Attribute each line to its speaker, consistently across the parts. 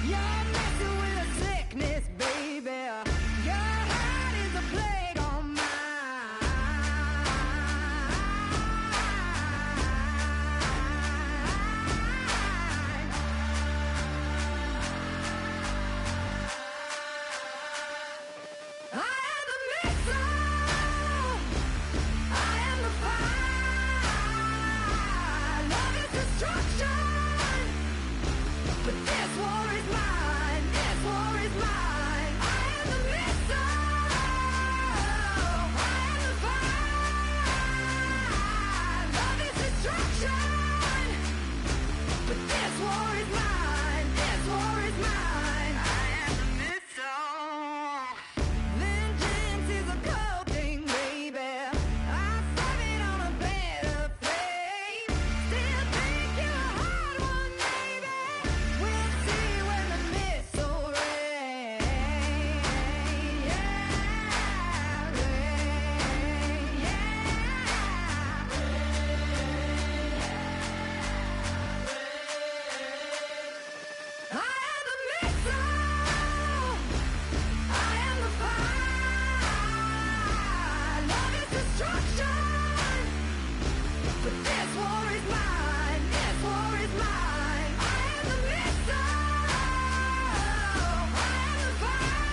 Speaker 1: You're messing with a sickness, baby. Your heart is a plague on mine. I am the missile. I am the fire. Love is destruction. But this war is mine. This war is mine. I am the missile. I am the fire. Love is destruction. But this war is mine. This war is mine. I am the missile. Vengeance is a cold thing, baby. I serve it on a bed of flame. Still think you're a hard one, baby. We'll see when the missile rain. Yeah, rain. Yeah. I am the missile. I am the fire. Love is destruction. But this war is mine. This war is mine. I am the missile. I am the fire.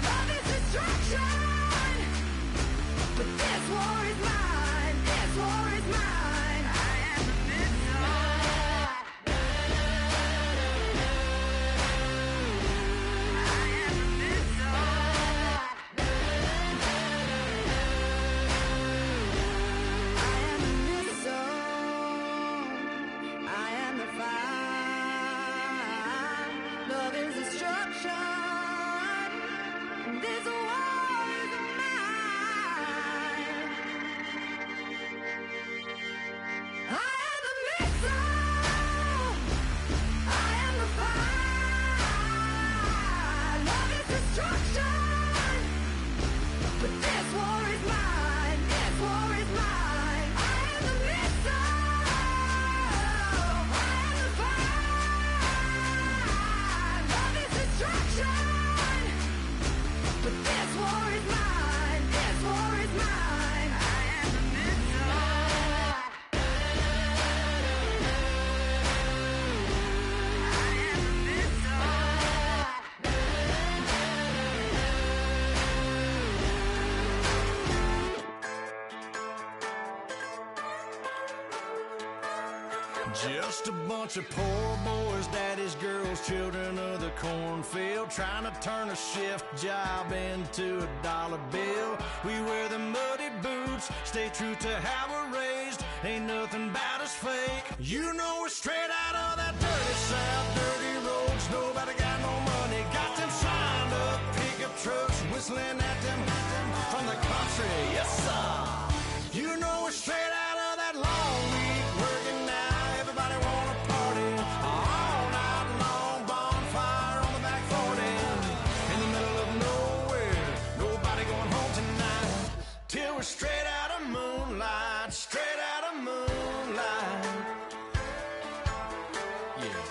Speaker 1: Love is destruction. But this war is mine. This war is mine. I am the missile. I am the missile. I am the missile. I am the fire. Love is destruction. This war is mine. I am the missile. I am the fire. Love is destruction. But this war is mine. This war is mine. I am the missile. I am the fire. Love is destruction. But this war is mine. This war is mine. I am the missile. I am the missile.
Speaker 2: Just a bunch of poor boys, daddies, girls, children of the cornfield, trying to turn a shift job into a dollar bill. We wear the muddy boots, stay true to how we're raised. Ain't nothing about us fake. You know we're straight out of that dirty south, dirty roads. Nobody got no money, got them signed up pickup trucks, whistling at them from the country. Yes, sir. You know we're straight out of that long week working now. Everybody wanna party all night long. Bonfire on the back 40 in the middle of nowhere. Nobody going home tonight till we're straight out of moonlight. Straight out of moonlight. Yeah.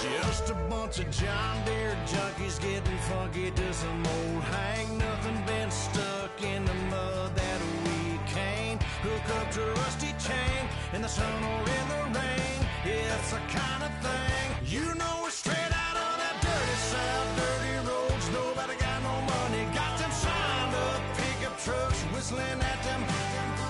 Speaker 2: Just a bunch of John Deere junkies getting funky to some old hang. Nothing been stuck in the mud that we can't hook up to a rusty chain in the sun or in the rain. It's the kind of thing. You know we're straight out of that dirty south, dirty roads. Nobody got no money, got them signed up pickup trucks, whistling at them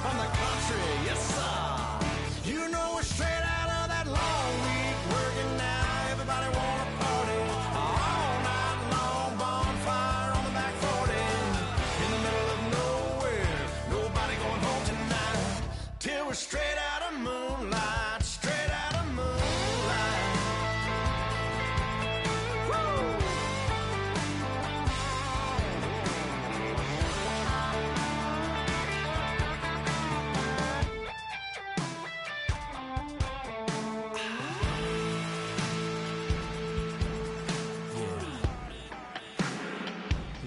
Speaker 2: from the country. Yes, sir. You know we're straight out of that long week working now. Everybody wanna party all night long. Bonfire on the back 40 in the middle of nowhere. Nobody going home tonight till we're straight out of moonlight. Straight out of moonlight. Woo!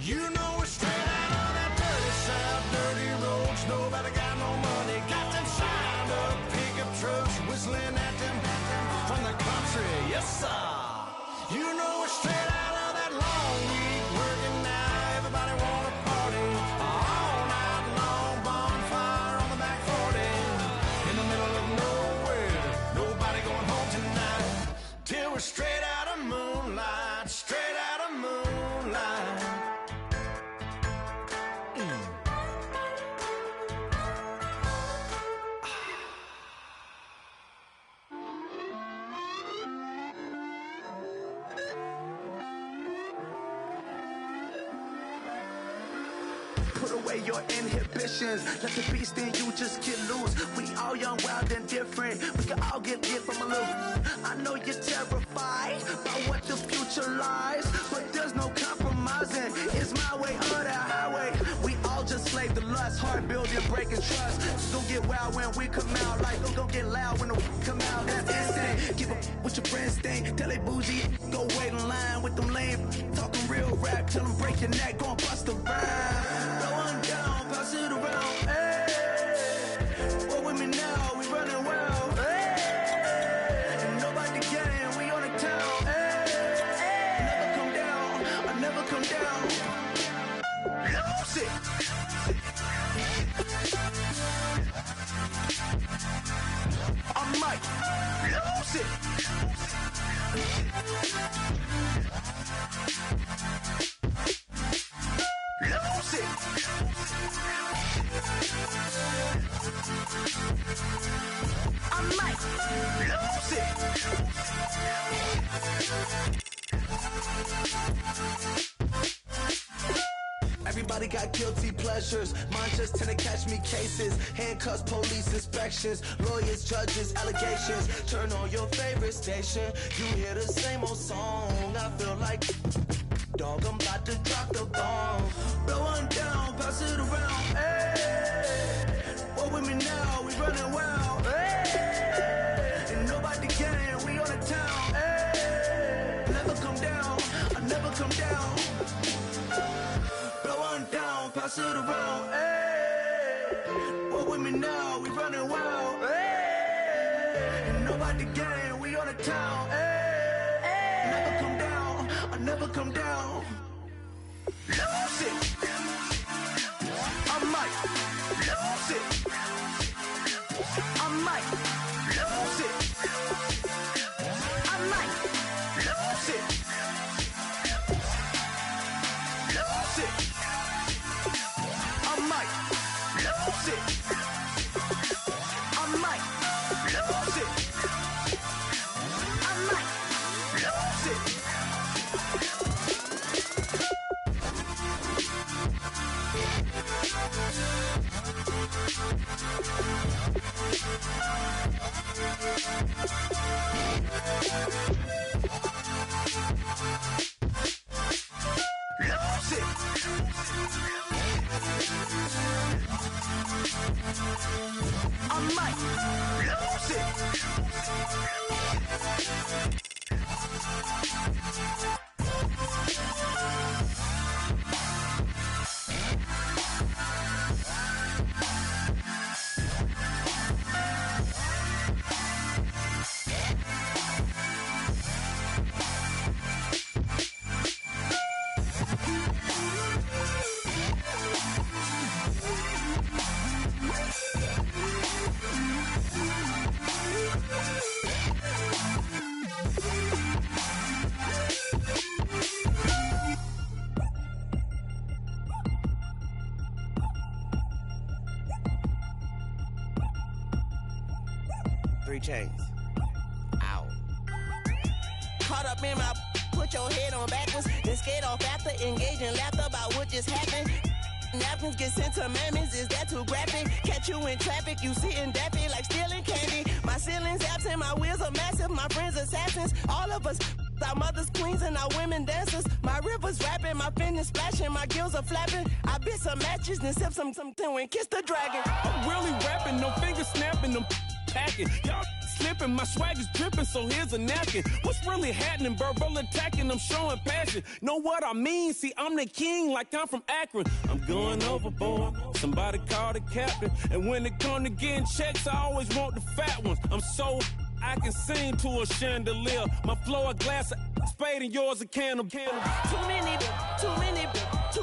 Speaker 2: You know we're straight out of that dirty south, dirty roads. Nobody got no money, got them signed up pickup trucks, whistling at them country, yes sir. You know we're straight out of that long week working now. Everybody wanna party all night long. Bonfire on the back 40 in the middle of nowhere. Nobody going home tonight till we're straight out of moonlight. Straight out of moonlight.
Speaker 3: Put away your inhibitions, let the beast in you just get loose. We all young, wild, and different. We can all get from a little. I know you're terrified by what the future lies, but there's no compromising. It's my way or the highway. We all just slave to lust, heart building, breaking trust. It's gonna get wild when we come out, like it's gonna get loud when the come out. That's instant. Keep up with your friends, thing. Tell they bougie, go wait in line with them lame. Talking real rap, till them break your neck, gon' bust a rhyme. Blowing down, pass it around, hey. What with me now, we running wild, hey. And nobody getting, we on the town, hey. Never come down, I never come down. Lose it. I might lose it. Lose it. I might lose it. Everybody got guilty pleasures. Mine just tend to catch me cases. Handcuffs, police inspections, lawyers, judges, allegations. Turn on your favorite station. You hear the same old song. I feel like, dog, I'm about to drop the bomb. Blowing down, pass it around, hey. What with me now, we running wild, hey. And nobody can, we on the town, hey. Never come down, I never come down. Blowing down, pass it around, hey. What with me now, we running wild, hey. And nobody can, we on the town, hey. Never come down, I never come down. Lose it. I might lose it. I might lose it. I might lose it. Lose it. I might lose it. I might lose it. I might lose it.
Speaker 4: 3 chains. Ow. Caught up in my, put your head on backwards, then skate off after engaging laughter about what just happened. Napkins get sent to mammies, is that too graphic? Catch you in traffic, you sitting daffy like stealing candy. My ceiling's absent, my wheels are massive, my friends assassins. All of us, our mothers queens and our women dancers. My rivers rapping, my fingers splashing, my gills are flapping. I bit some matches, then sip some and kiss the dragon.
Speaker 5: I'm really rapping, no fingers snapping, them packing. Y'all slipping, my swag is dripping, so here's a napkin. What's really happening? Verbal attacking, I'm showing passion. Know what I mean? See, I'm the king like I'm from Akron. I'm going overboard, somebody call the captain. And when it come to getting checks, I always want the fat ones. I'm so I can sing to a chandelier. My flow a glass of spade and yours a can of.
Speaker 4: Too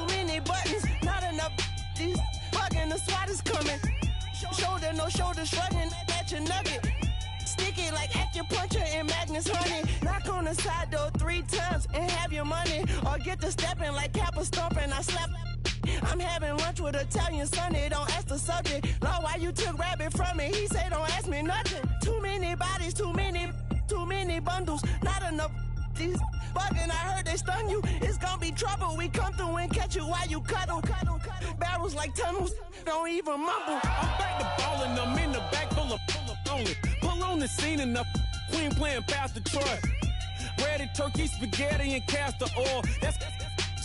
Speaker 4: many buttons, not enough. These bugging, the SWAT is coming. Shoulder, no shoulder, shrugging at your nugget. Sticky like acupuncture and Magnus honey. Knock on the side door 3 times and have your money. Or get to stepping like Kappa stomping. I slap. I'm having lunch with Italian Sonny. Don't ask the subject. Lord, why you took rabbit from me? He say don't ask me nothing. Too many bodies, too many bundles. Not enough. These bugging, I heard they stun you. It's gonna be trouble. We come through and catch you while you cuddle. Barrels like tunnels. Don't even mumble.
Speaker 5: I'm back to ballin'. I'm in the back full of only. Pull on the scene enough. Queen playing Pastor Troy. Ready turkey, spaghetti, and castor oil. That's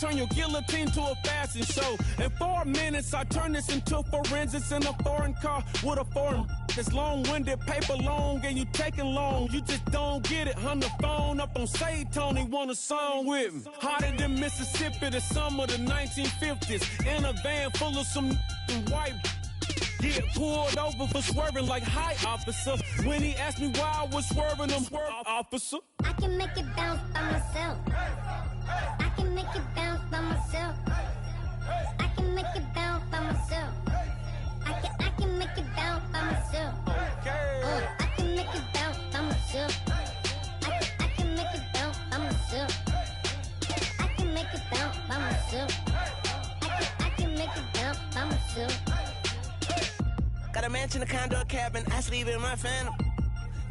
Speaker 5: turn your guillotine to a fashion show. In 4 minutes, I turn this into forensics in a foreign car with a foreign. It's long-winded, paper long, and you taking long. You just don't get it. Hung the phone up on Say Tony, want a song with me. Hotter than Mississippi, the summer of the 1950s. In a van full of some white. Get pulled over for swerving like hi, officer. When he asked me why I was swerving, I'm officer.
Speaker 6: I can make it bounce by myself. I can make it bounce by myself. I can make it bounce by myself. I can make it bounce by myself. I can make it bounce by myself. I can make it bounce by myself. I can make it bounce by myself. I can make it bounce by myself.
Speaker 4: Got a mansion, a condo, a cabin. I sleep in my phantom.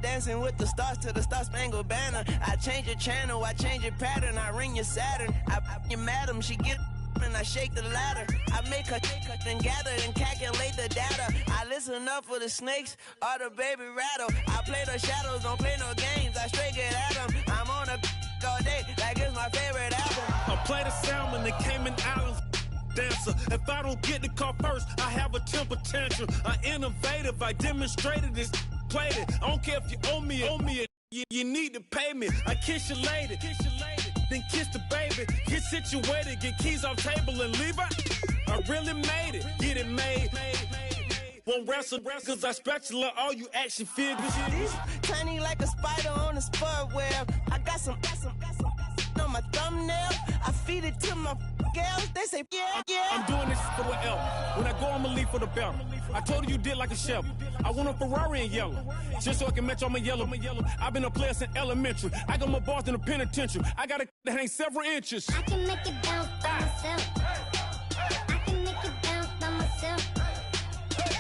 Speaker 4: Dancing with the stars to the Star-Spangled Banner. I change your channel, I change your pattern. I ring your Saturn. I your madam, she get and I shake the ladder. I make her then gather and calculate the data. I listen up for the snakes or the baby rattle. I play the shadows, don't play no games. I straight get at them. I'm on a all day like it's my favorite album.
Speaker 5: I play the salmon, the Cayman Islands. Dancer. If I don't get the car first, I have a temper tantrum. I innovative, I demonstrated this, played it. I don't care if you owe me it. You need to pay me. I kiss your lady, then kiss the baby. Get situated, get keys off table and leave out. I really made it, get it made. Won't wrestle, cause I spatula all you action figures.
Speaker 4: Tiny like a spider on a spud web. I got some on my thumbnail. I feed it to my girls. They say, yeah.
Speaker 5: I'm doing this for the L. When I go, I'ma leave for the belt. I told you did like a chef. I want a Ferrari in yellow. Just so I can match all my yellow. I've been a player since elementary. I got my bars in the penitentiary. I got to hang several inches.
Speaker 6: I can make it bounce by myself. I can make it bounce by myself.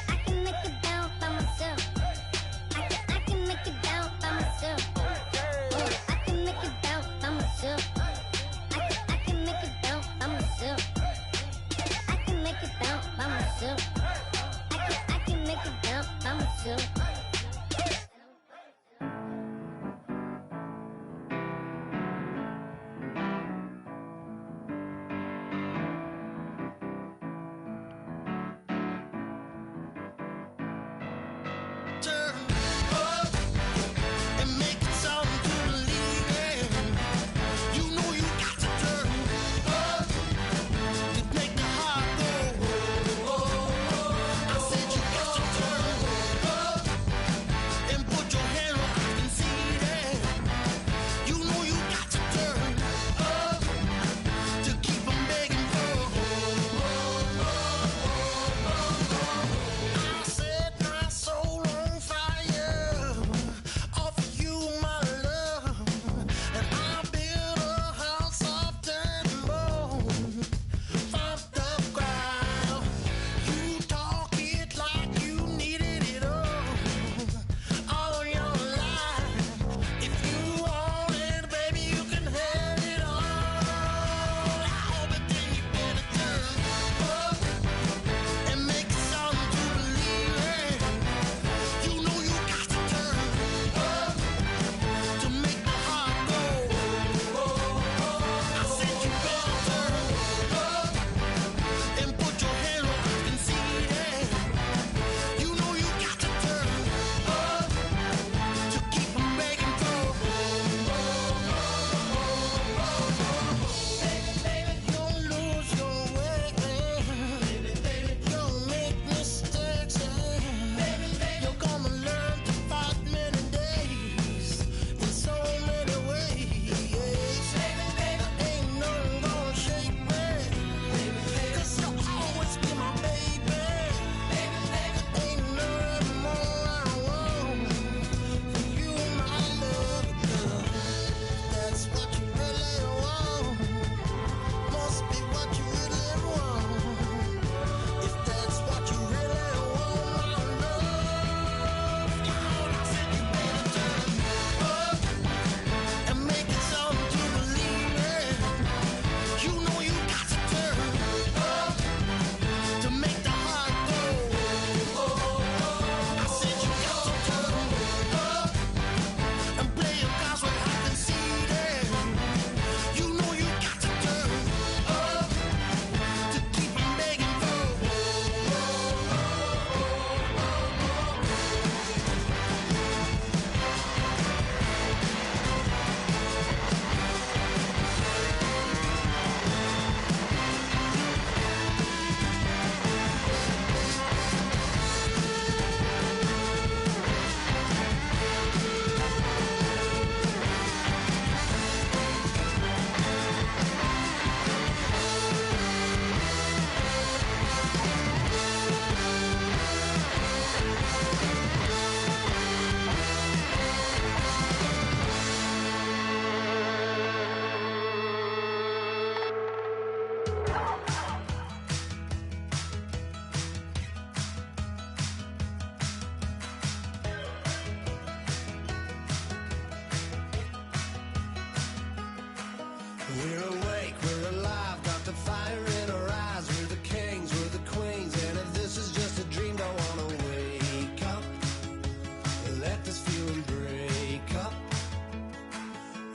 Speaker 6: I can make it bounce by myself. I can make it bounce by myself. I can make it bounce by myself. I can make it bounce by myself. I can make it bounce by myself. I can make it bounce by myself.
Speaker 2: We're awake, we're alive, got the fire in our eyes. We're the kings, we're the queens, and if this is just a dream, don't wanna wake up. Let this feeling break up.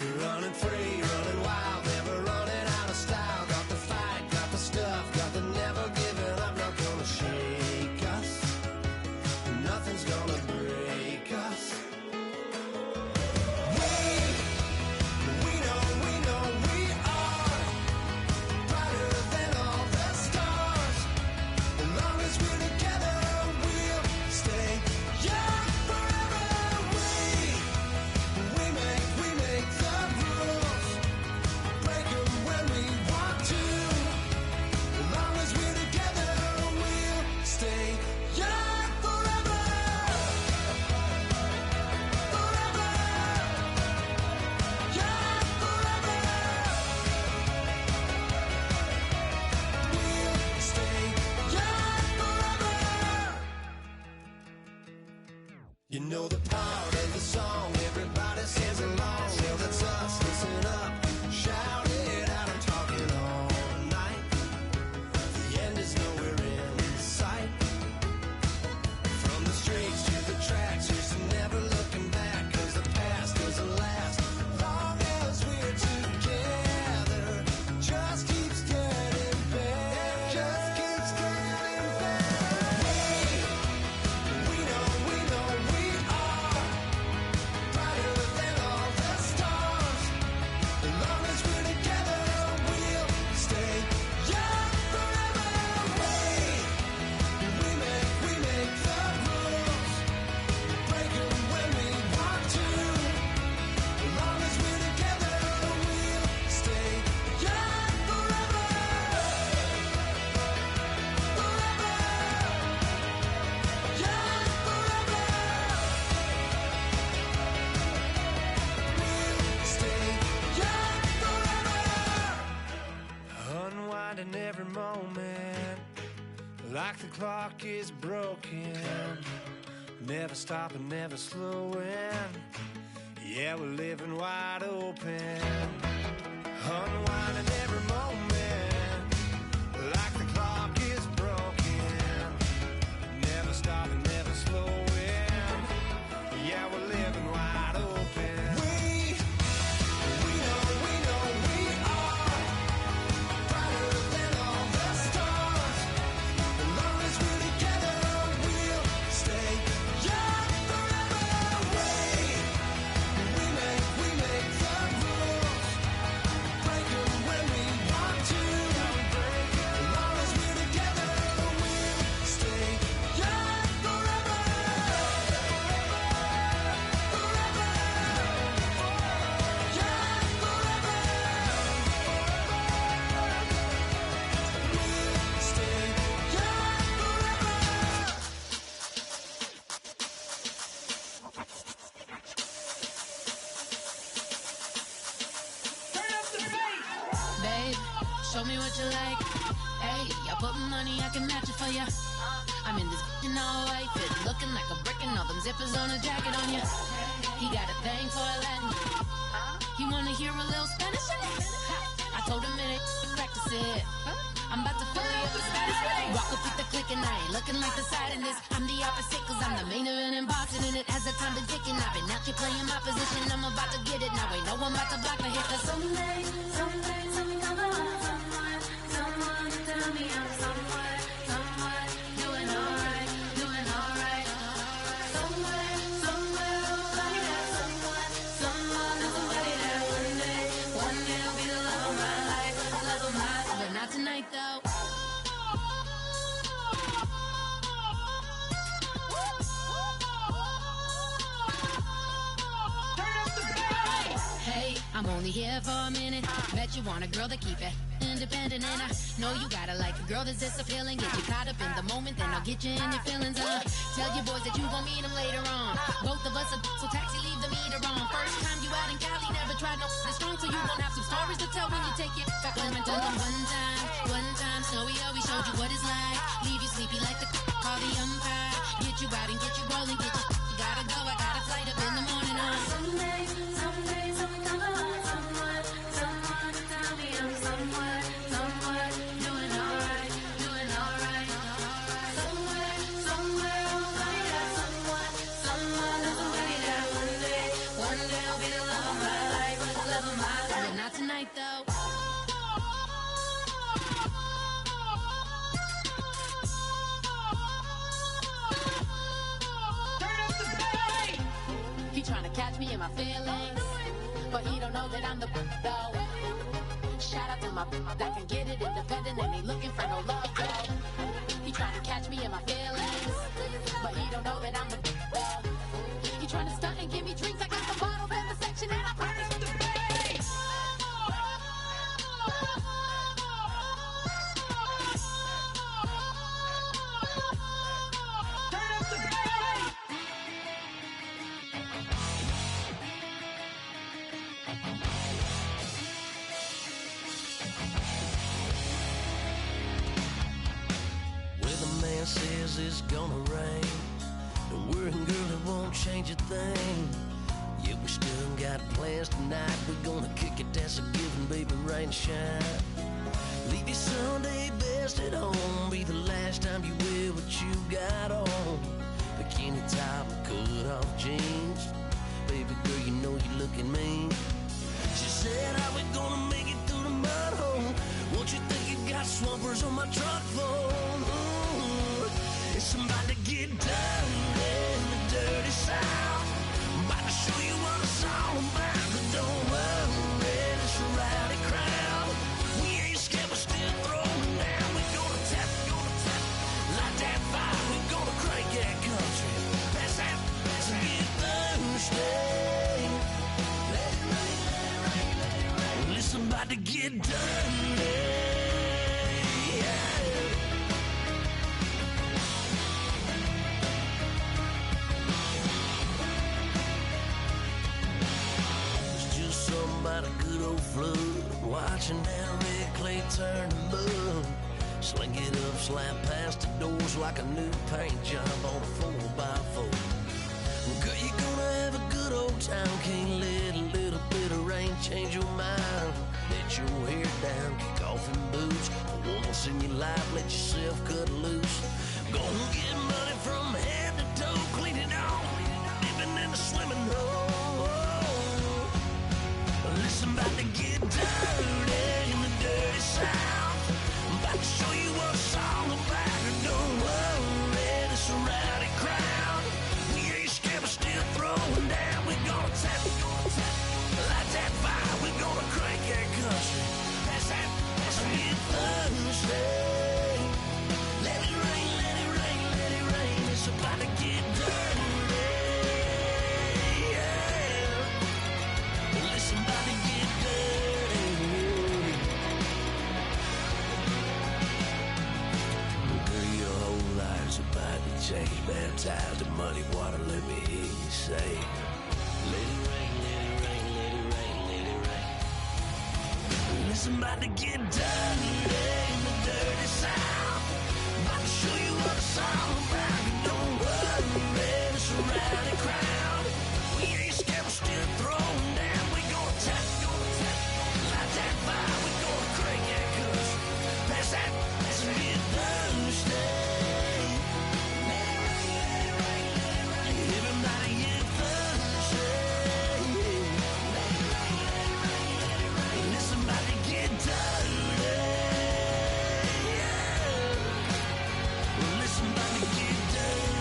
Speaker 2: We're running free, running wild, never running out of style. Got the fight, got the stuff, got the never giving up. Not gonna shake us, nothing's gonna break us. We know we are brighter than all the stars. As long as we're together, we'll stay young forever. We make the rules, break 'em when we want to. As long as we're together, we'll stay young forever. Forever. Young forever. We'll stay young forever. You know the part of the song, everybody sings along. Well, that's us, listen up, shout it out, I'm talking all night. The end is nowhere in sight. From the streets to the tracks, here's to never looking back, 'cause the past doesn't last. Long as we're together, just keeps getting better. Just keeps getting better. We know we are brighter than all the stars. As long as we're together, we'll stay young forever. We make the rules, break 'em when we want to. As long as we're together, we'll stay young forever. Forever. Young forever. We'll stay young forever. Unwinding every moment, like the clock is broken. Never stopping, never slowing. Yeah, we're living wide open. Unwinding every moment, like the clock is broken. Never stopping, never slowing. Yeah, we're living wide open. We know we are brighter than all the stars. As long as we're together, we'll stay young forever. We make the rules, break 'em when we want to. As long as we're together, we'll stay young forever. Forever. Young forever. We'll stay young forever.
Speaker 7: Babe, show me what you like. Hey, I put money, I can match it for ya. I'm in this in all white fit, looking like a brick and all them zippers on a jacket on ya. He got a thing for a Latin. He wanna hear a little Spanish in it. I told him it ain't practice it. I'm about to fill you up with status. Walk up with the click and I ain't looking like the side in this. I'm the opposite, 'cause I'm the main event and boxing in it. As the time been ticking, I've been out here playing my position. I'm about to get it now. Ain't no one about to block the hit. 'Cause someday, something come along. Someone to tell me I'm someone doing alright. Somewhere, somebody that someone and somebody that one day will be the love of my life, but not tonight though. Hey, I'm only here for a minute. Bet you want a girl to keep it independent, and I know you gotta like a girl that's this appealing. Get you caught up in the moment, then I'll get you in your feelings. Tell your boys that you gon' meet them later on. Both of us are so taxi, leave the meter on. First time you out in Cali, never tried no this strong, so you gon' have some stories to tell when you take it back home. And tell them one time, Snowy always showed you what it's like. Leave you sleepy like the call the umpire. Get you out and get you rolling, get you gotta go. I got a flight up in the morning on someday, something come along. Someone to tell in my feelings, but he don't know that I'm the though. Shout out to my that can get it independent and ain't looking for no love though. He trying to catch me in my feelings, but he don't know that I'm the though. He trying to stunt and give me drinks. I got the bottles in the section and I promise the brakes. Turn up the bass.
Speaker 2: Well, the man says it's gonna rain. The working girl, it won't change a thing. Yeah, we still got plans tonight. We're gonna kick it, that's a given, baby, rain or shine. Leave your Sunday best at home. Be the last time you wear what you got on. Bikini top, cut off jeans. Baby girl, you know you looking mean. She said, how we gonna make it through the mud hole? Won't you think you got swampers on my truck full? It's about to get down in the dirty south. I'm about to show you what it's all about. But don't worry, it's a rowdy crowd. We ain't scared, we're still throwing down. We're gonna tap, light that fire. We're gonna crank that country. Pass that, let's get Thursday. Let it rain, let it rain, let it rain. Well, it's about to get dirty. About a good old flood, watching that red clay turn to mud. Sling it up, slap past the doors like a new paint job on a 4x4. Girl, you're gonna have a good old time. Can't let a little bit of rain change your mind. Let your hair down, kick off in boots. Once in your life, let yourself cut loose. Gonna get money from head to toe, clean it off, living in a swimming hole. Listen, about to get dirty in the dirty south. I'm about to show you what it's all about. And don't worry, it's a rowdy crowd. We ain't scared, we're still throwing down. We're gonna tap, light that fire. We're gonna crank that country. That's it, Thursday. Let it rain, let it rain, let it rain. It's about to get dirty. Listen, about to get dirty. Girl, your whole life's about to change. Baptized in muddy water, let me hear you say, let it rain, let it rain, let it rain, let it rain. Listen, about to get dirty in the dirty south. About to show you what it's all about. Don't worry, it's a rowdy crowd. We ain't scared, we're still throwing down. Tap, light that fire, we're gonna crank that country. Pass that, let's get Thursday. Let it rain, let it rain, let it rain. Everybody get Thursday. Let it rain, let it rain, let it rain. Listen, about to get dirty. Well, listen, about to get dirty.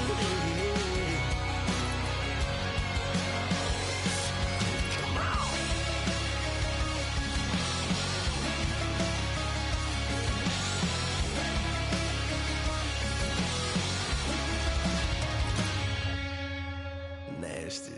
Speaker 2: Come on. Nasty.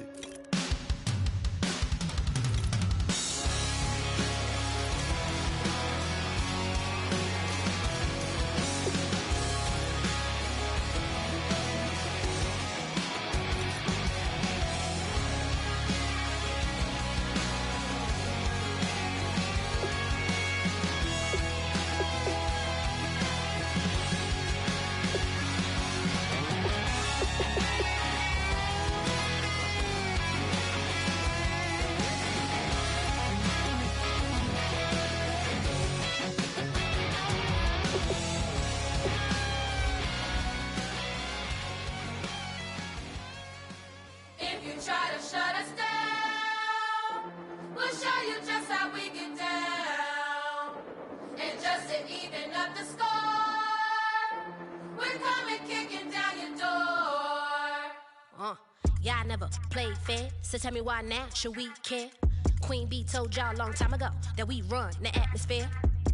Speaker 6: Got
Speaker 8: never played fair. So tell me why now should we care? Queen Bee told y'all a long time ago that we run the atmosphere.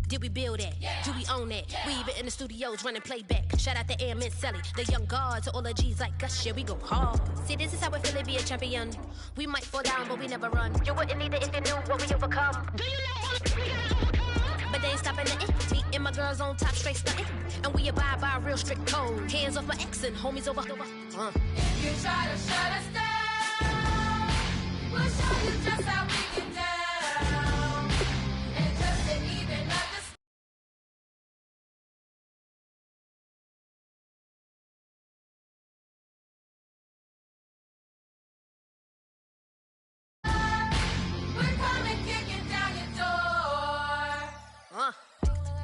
Speaker 8: Did we build that? Yeah. Do we own that? Yeah. We even in the studios running playback. Shout out to Airman Sally, the young guards, all the G's like us. Yeah, we go hard. See, this is how it feel to be a champion. We might fall down, but we never run. You wouldn't need it if you knew what we overcome. Do you know what we gotta overcome? But they ain't stopping the me and my girls on top straight stunting. And we abide by a real strict code. Hands off my ex and homies over.
Speaker 1: If you try to shut us down, we'll show you just how we get down. And just to even understand.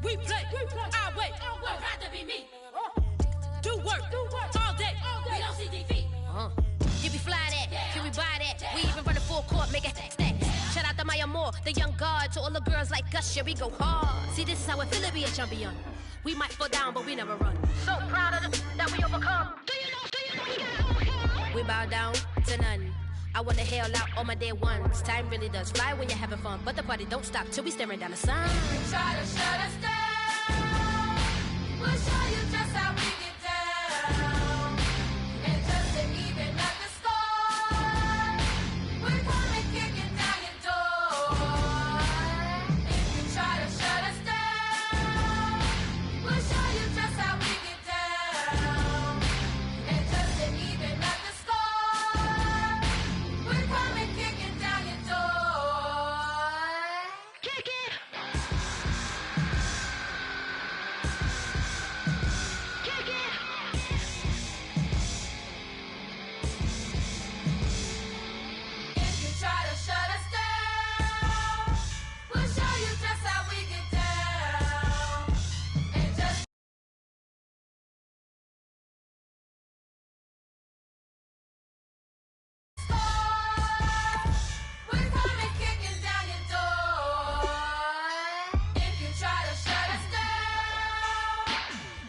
Speaker 8: We play, our way, would rather be me. Do work, all day, we don't see defeat. Did we fly that? Yeah. Can we buy that? Yeah. We even run a full court, make it stack. Shout out to Maya Moore, the young guard, to all the girls like us, yeah, we go hard. See, this is how it feel to be a champion. We might fall down, but we never run. So proud of them that we overcome. Do you know we gotta overcome? We bow down to none. I wanna hail out all my day ones. Time really does fly when you're having fun, but the party don't stop till we staring down the sun.
Speaker 1: If you try to shut us down, we'll show you just how we get down. And just to even up the score, we're coming kicking down your door. If you try to shut us down, we'll show you just how we get down. And just to even up the score, we're coming kicking down your door. Kick it! Kick it! If you try to shut us down, we'll show you just how we get down. And just we're coming kicking down your door. If you try to shut us down,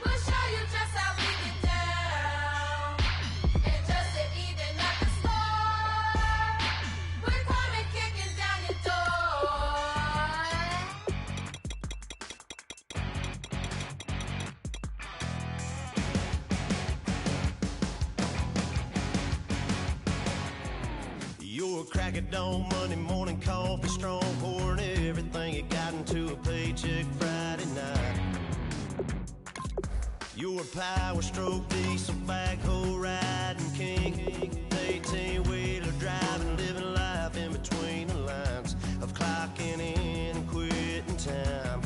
Speaker 1: we'll show you just how we get down. And just to even up the score, we're coming kicking down your door.
Speaker 2: You're a crack at dawn, Monday morning coffee, strong pouring everything you got into a paycheck Friday night. You're a power stroke, diesel backhoe riding king, 18-wheeler driving, living life in between the lines of clocking in and quitting time.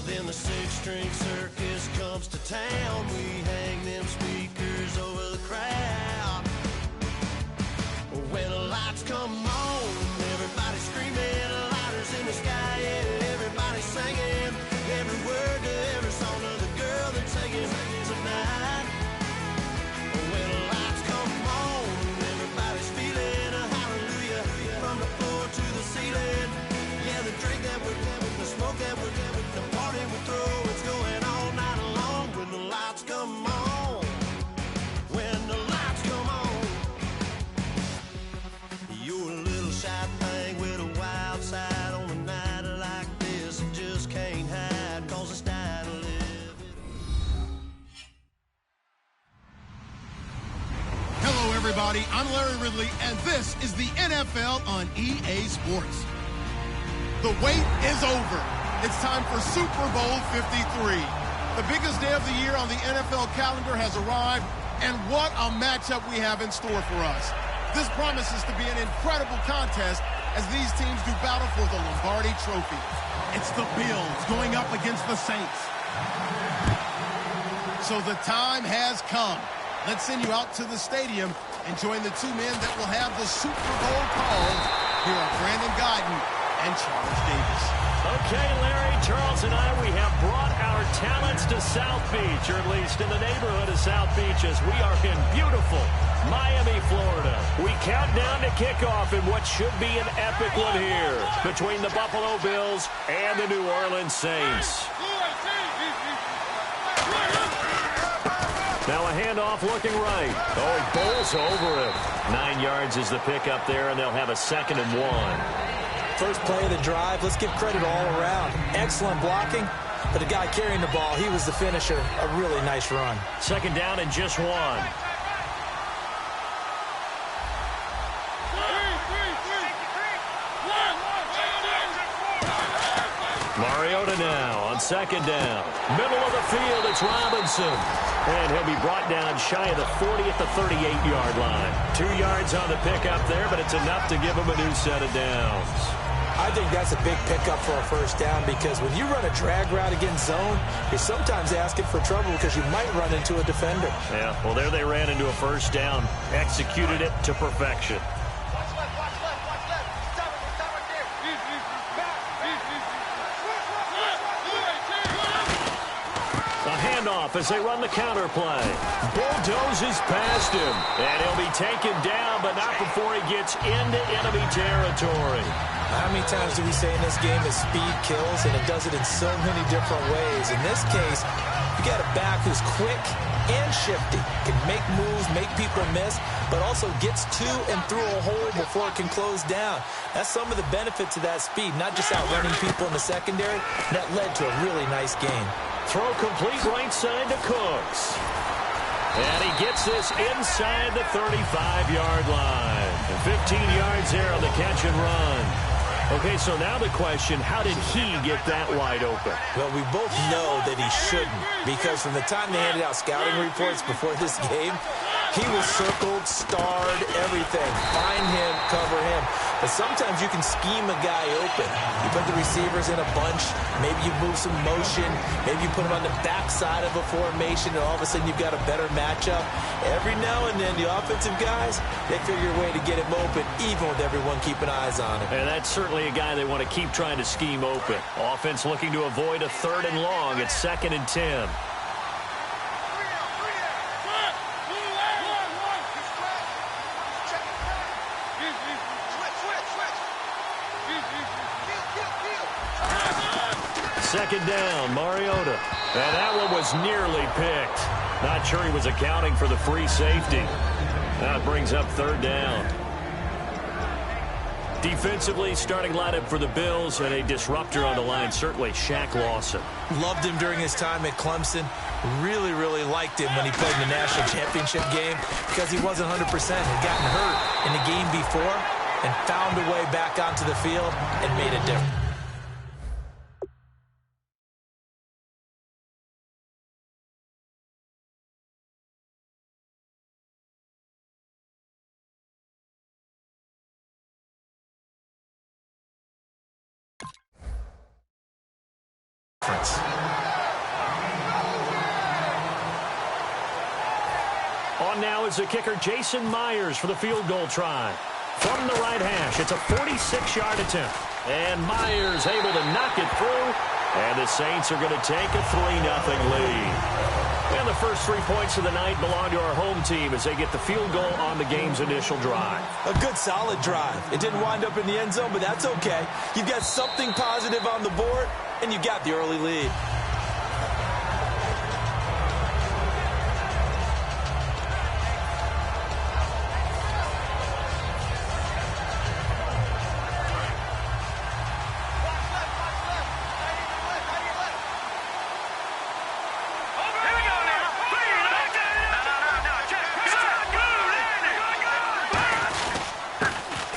Speaker 2: Then the six-string circus comes to town. We hang them speakers over the crowd. When the lights come on, everybody's screaming, lighters in the sky, yeah, everybody's singing every word to every song of the girl they're taking tonight. When the lights come on, everybody's feeling a hallelujah from the floor to the ceiling. Yeah, the drink that we're having, the smoke that we're having, the party we throw, it's going all night long. When the lights come on, when the lights come on. You're a little shy thing with a wild side on a night like this. You just can't hide, cause it's time to live.
Speaker 9: Hello, everybody. I'm Larry Ridley, and this is the NFL on EA Sports. The wait is over. It's time for Super Bowl 53. The biggest day of the year on the NFL calendar has arrived, and what a matchup we have in store for us. This promises to be an incredible contest as these teams do battle for the Lombardi Trophy. It's the Bills going up against the Saints. So the time has come. Let's send you out to the stadium and join the two men that will have the Super Bowl called. Here are Brandon Guyton and Charles Davis.
Speaker 10: Okay, Larry, Charles and I, we have brought our talents to South Beach, or at least in the neighborhood of South Beach, as we are in beautiful Miami, Florida. We count down to kickoff in what should be an epic one here between the Buffalo Bills and the New Orleans Saints. Now a handoff looking right. Oh, he bowls over him. 9 yards is the pickup there, and they'll have a 2nd and 1.
Speaker 11: First play of the drive, let's give credit all around. Excellent blocking, but the guy carrying the ball, he was the finisher. A really nice run.
Speaker 10: 2nd down and just 1. Mariota now on 2nd down. Middle of the field, it's Robinson. And he'll be brought down shy of the 40 at the 38-yard line. 2 yards on the pickup there, but it's enough to give him a new set of downs.
Speaker 11: I think that's a big pickup for a first down because when you run a drag route against zone, you're sometimes asking for trouble because you might run into a defender.
Speaker 10: Yeah, well, there they ran into a first down. Executed it to perfection. Off as they run the counter play. Bulldozes past him, and he'll be taken down, but not before he gets into enemy territory.
Speaker 11: How many times do we say in this game that speed kills, and it does it in so many different ways? In this case, you got a back who's quick and shifty, can make moves, make people miss, but also gets to and through a hole before it can close down. That's some of the benefits of that speed, not just outrunning people in the secondary. That led to a really nice game.
Speaker 10: Throw complete right side to Cooks. And he gets this inside the 35-yard line. And 15 yards there on the catch and run. Okay, so now the question, how did he get that wide open?
Speaker 11: Well, we both know that he shouldn't, because from the time they handed out scouting reports before this game, he was circled, starred, everything. Find him, cover him. But sometimes you can scheme a guy open. You put the receivers in a bunch. Maybe you move some motion. Maybe you put them on the backside of a formation, and all of a sudden you've got a better matchup. Every now and then, the offensive guys, they figure a way to get him open, even with everyone keeping eyes on him.
Speaker 10: And that's certainly a guy they want to keep trying to scheme open. Offense looking to avoid a 3rd and long. It's 2nd and 10. Second down, Mariota. And that one was nearly picked. Not sure he was accounting for the free safety. Now it brings up 3rd down. Defensively, starting lineup for the Bills, and a disruptor on the line, certainly Shaq Lawson.
Speaker 11: Loved him during his time at Clemson. Really, really liked him when he played in the national championship game because he wasn't 100%. Had gotten hurt in the game before and found a way back onto the field and made a difference.
Speaker 10: On now is the kicker Jason Myers for the field goal try. From the right hash, it's a 46-yard attempt. And Myers able to knock it through. And the Saints are going to take a 3-0 lead. And the first 3 points of the night belong to our home team as they get the field goal on the game's initial drive.
Speaker 11: A good, solid drive. It didn't wind up in the end zone, but that's okay. You've got something positive on the board, and you got the early lead.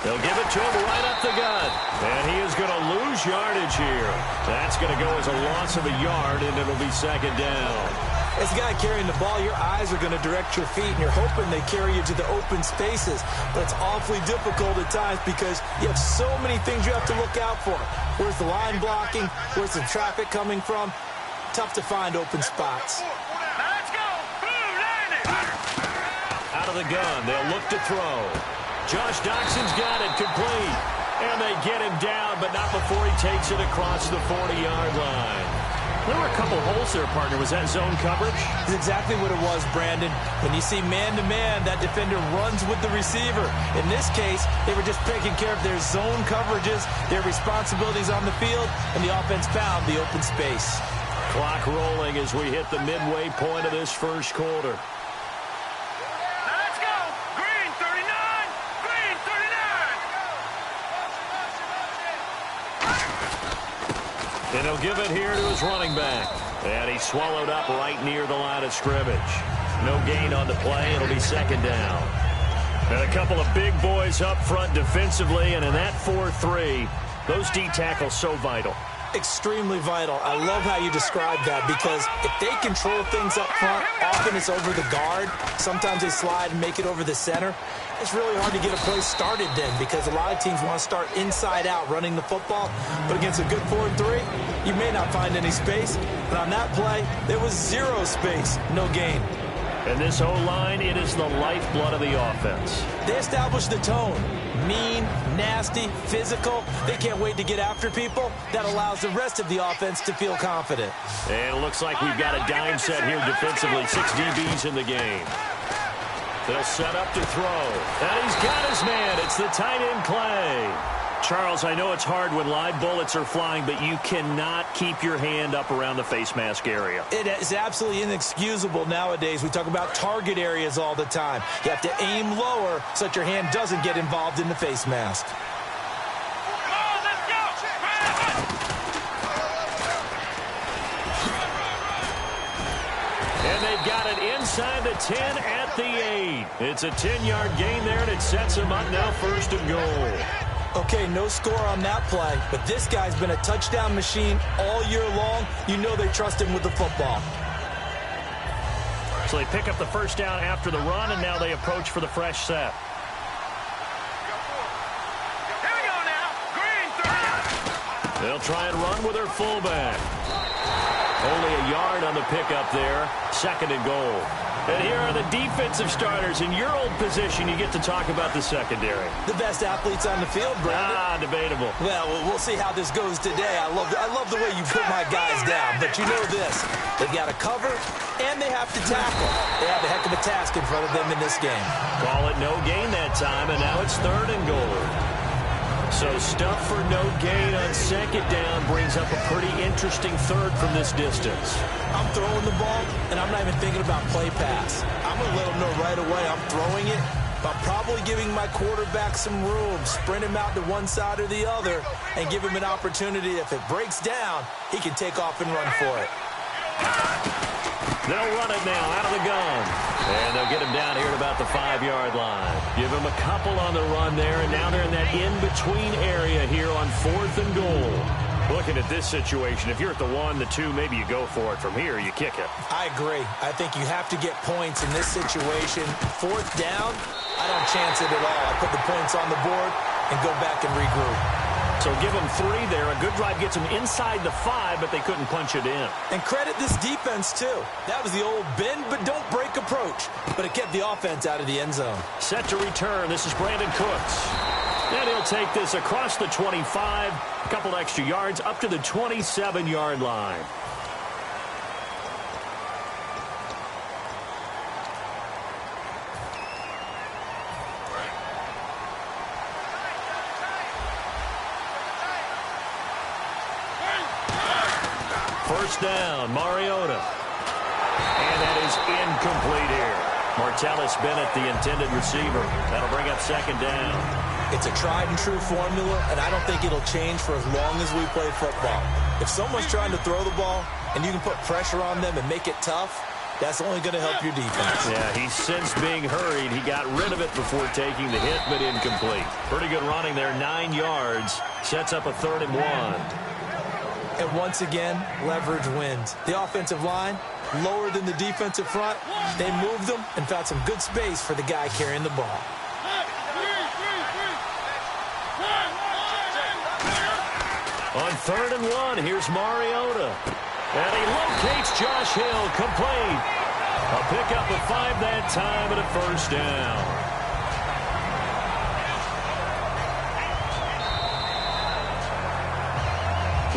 Speaker 10: They'll give it to him right up the gut. And he is going to lose yardage here. That's going to go as a loss of a yard, and it'll be 2nd down.
Speaker 11: As a guy carrying the ball, your eyes are going to direct your feet, and you're hoping they carry you to the open spaces. But it's awfully difficult at times because you have so many things you have to look out for. Where's the line blocking? Where's the traffic coming from? Tough to find open spots.
Speaker 1: Let's go!
Speaker 10: Out of the gun, they'll look to throw. Josh Doxson's got it, complete. And they get him down, but not before he takes it across the 40-yard line. There were a couple holes there, partner. Was that zone coverage?
Speaker 11: That's exactly what it was, Brandon. When you see man-to-man, that defender runs with the receiver. In this case, they were just taking care of their zone coverages, their responsibilities on the field, and the offense found the open space.
Speaker 10: Clock rolling as we hit the midway point of this first quarter. And he'll give it here to his running back. And he's swallowed up right near the line of scrimmage. No gain on the play. It'll be second down. And a couple of big boys up front defensively, and in that 4-3, those D tackles so vital.
Speaker 11: Extremely vital. I love how you describe that, because if they control things up front, often it's over the guard. Sometimes they slide and make it over the center. It's really hard to get a play started then, because a lot of teams want to start inside out running the football. But against a good 4-3, you may not find any space. But on that play, there was zero space, no gain.
Speaker 10: And this O-line, it is the lifeblood of the offense.
Speaker 11: They established the tone. Mean, nasty, physical. They can't wait to get after people. That allows the rest of the offense to feel confident.
Speaker 10: And it looks like we've got a dime set here defensively. 6 DBs in the game. They'll set up to throw. And he's got his man. It's the tight end Clay. Charles, I know it's hard when live bullets are flying, but you cannot keep your hand up around the face mask area.
Speaker 11: It is absolutely inexcusable nowadays. We talk about target areas all the time. You have to aim lower so that your hand doesn't get involved in the face mask.
Speaker 10: And they've got it inside the 10 at the 8. It's a 10-yard gain there, and it sets them up now 1st and goal.
Speaker 11: Okay, no score on that play, but this guy's been a touchdown machine all year long. You know they trust him with the football.
Speaker 10: So they pick up the first down after the run, and now they approach for the fresh set.
Speaker 1: Here we go now. Green 3.
Speaker 10: They'll try and run with their fullback. Only a yard on the pickup there. 2nd and goal. And here are the defensive starters. In your old position, you get to talk about the secondary.
Speaker 11: The best athletes on the field, Brandon.
Speaker 10: Debatable.
Speaker 11: Well, we'll see how this goes today. I love the way you put my guys down. But you know this. They've got to cover, and they have to tackle. They have a heck of a task in front of them in this game.
Speaker 10: Call it no gain that time, and now it's 3rd and goal. So stuff for no gain on 2nd down brings up a pretty interesting 3rd from this distance.
Speaker 11: I'm throwing the ball, and I'm not even thinking about play pass. I'm going to let them know right away I'm throwing it. But I'm probably giving my quarterback some room, sprint him out to one side or the other, and give him an opportunity. If it breaks down, he can take off and run for it.
Speaker 10: They'll run it now out of the gun. And they'll get him down here at about the 5-yard line. Give him a couple on the run there, and now they're in that in-between area here on 4th and goal. Looking at this situation, if you're at the 1, the 2, maybe you go for it. From here, you kick it.
Speaker 11: I agree. I think you have to get points in this situation. 4th down, I don't chance it at all. I put the points on the board and go back and regroup.
Speaker 10: So give them 3 there. A good drive gets them inside the 5, but they couldn't punch it in.
Speaker 11: And credit this defense, too. That was the old bend but don't break approach. But it kept the offense out of the end zone.
Speaker 10: Set to return. This is Brandon Cooks. And he'll take this across the 25. A couple extra yards up to the 27-yard line. First down, Mariota. And that is incomplete here. Martellus Bennett, the intended receiver. That'll bring up 2nd down.
Speaker 11: It's a tried-and-true formula, and I don't think it'll change for as long as we play football. If someone's trying to throw the ball and you can put pressure on them and make it tough, that's only going to help your defense.
Speaker 10: Yeah, he sensed being hurried. He got rid of it before taking the hit, but incomplete. Pretty good running there, 9 yards. Sets up a 3rd and 1.
Speaker 11: And once again, leverage wins. The offensive line, lower than the defensive front. They moved them and found some good space for the guy carrying the ball.
Speaker 10: On 3rd and 1, here's Mariota. And he locates Josh Hill, complete. A pickup of 5 that time and a 1st down.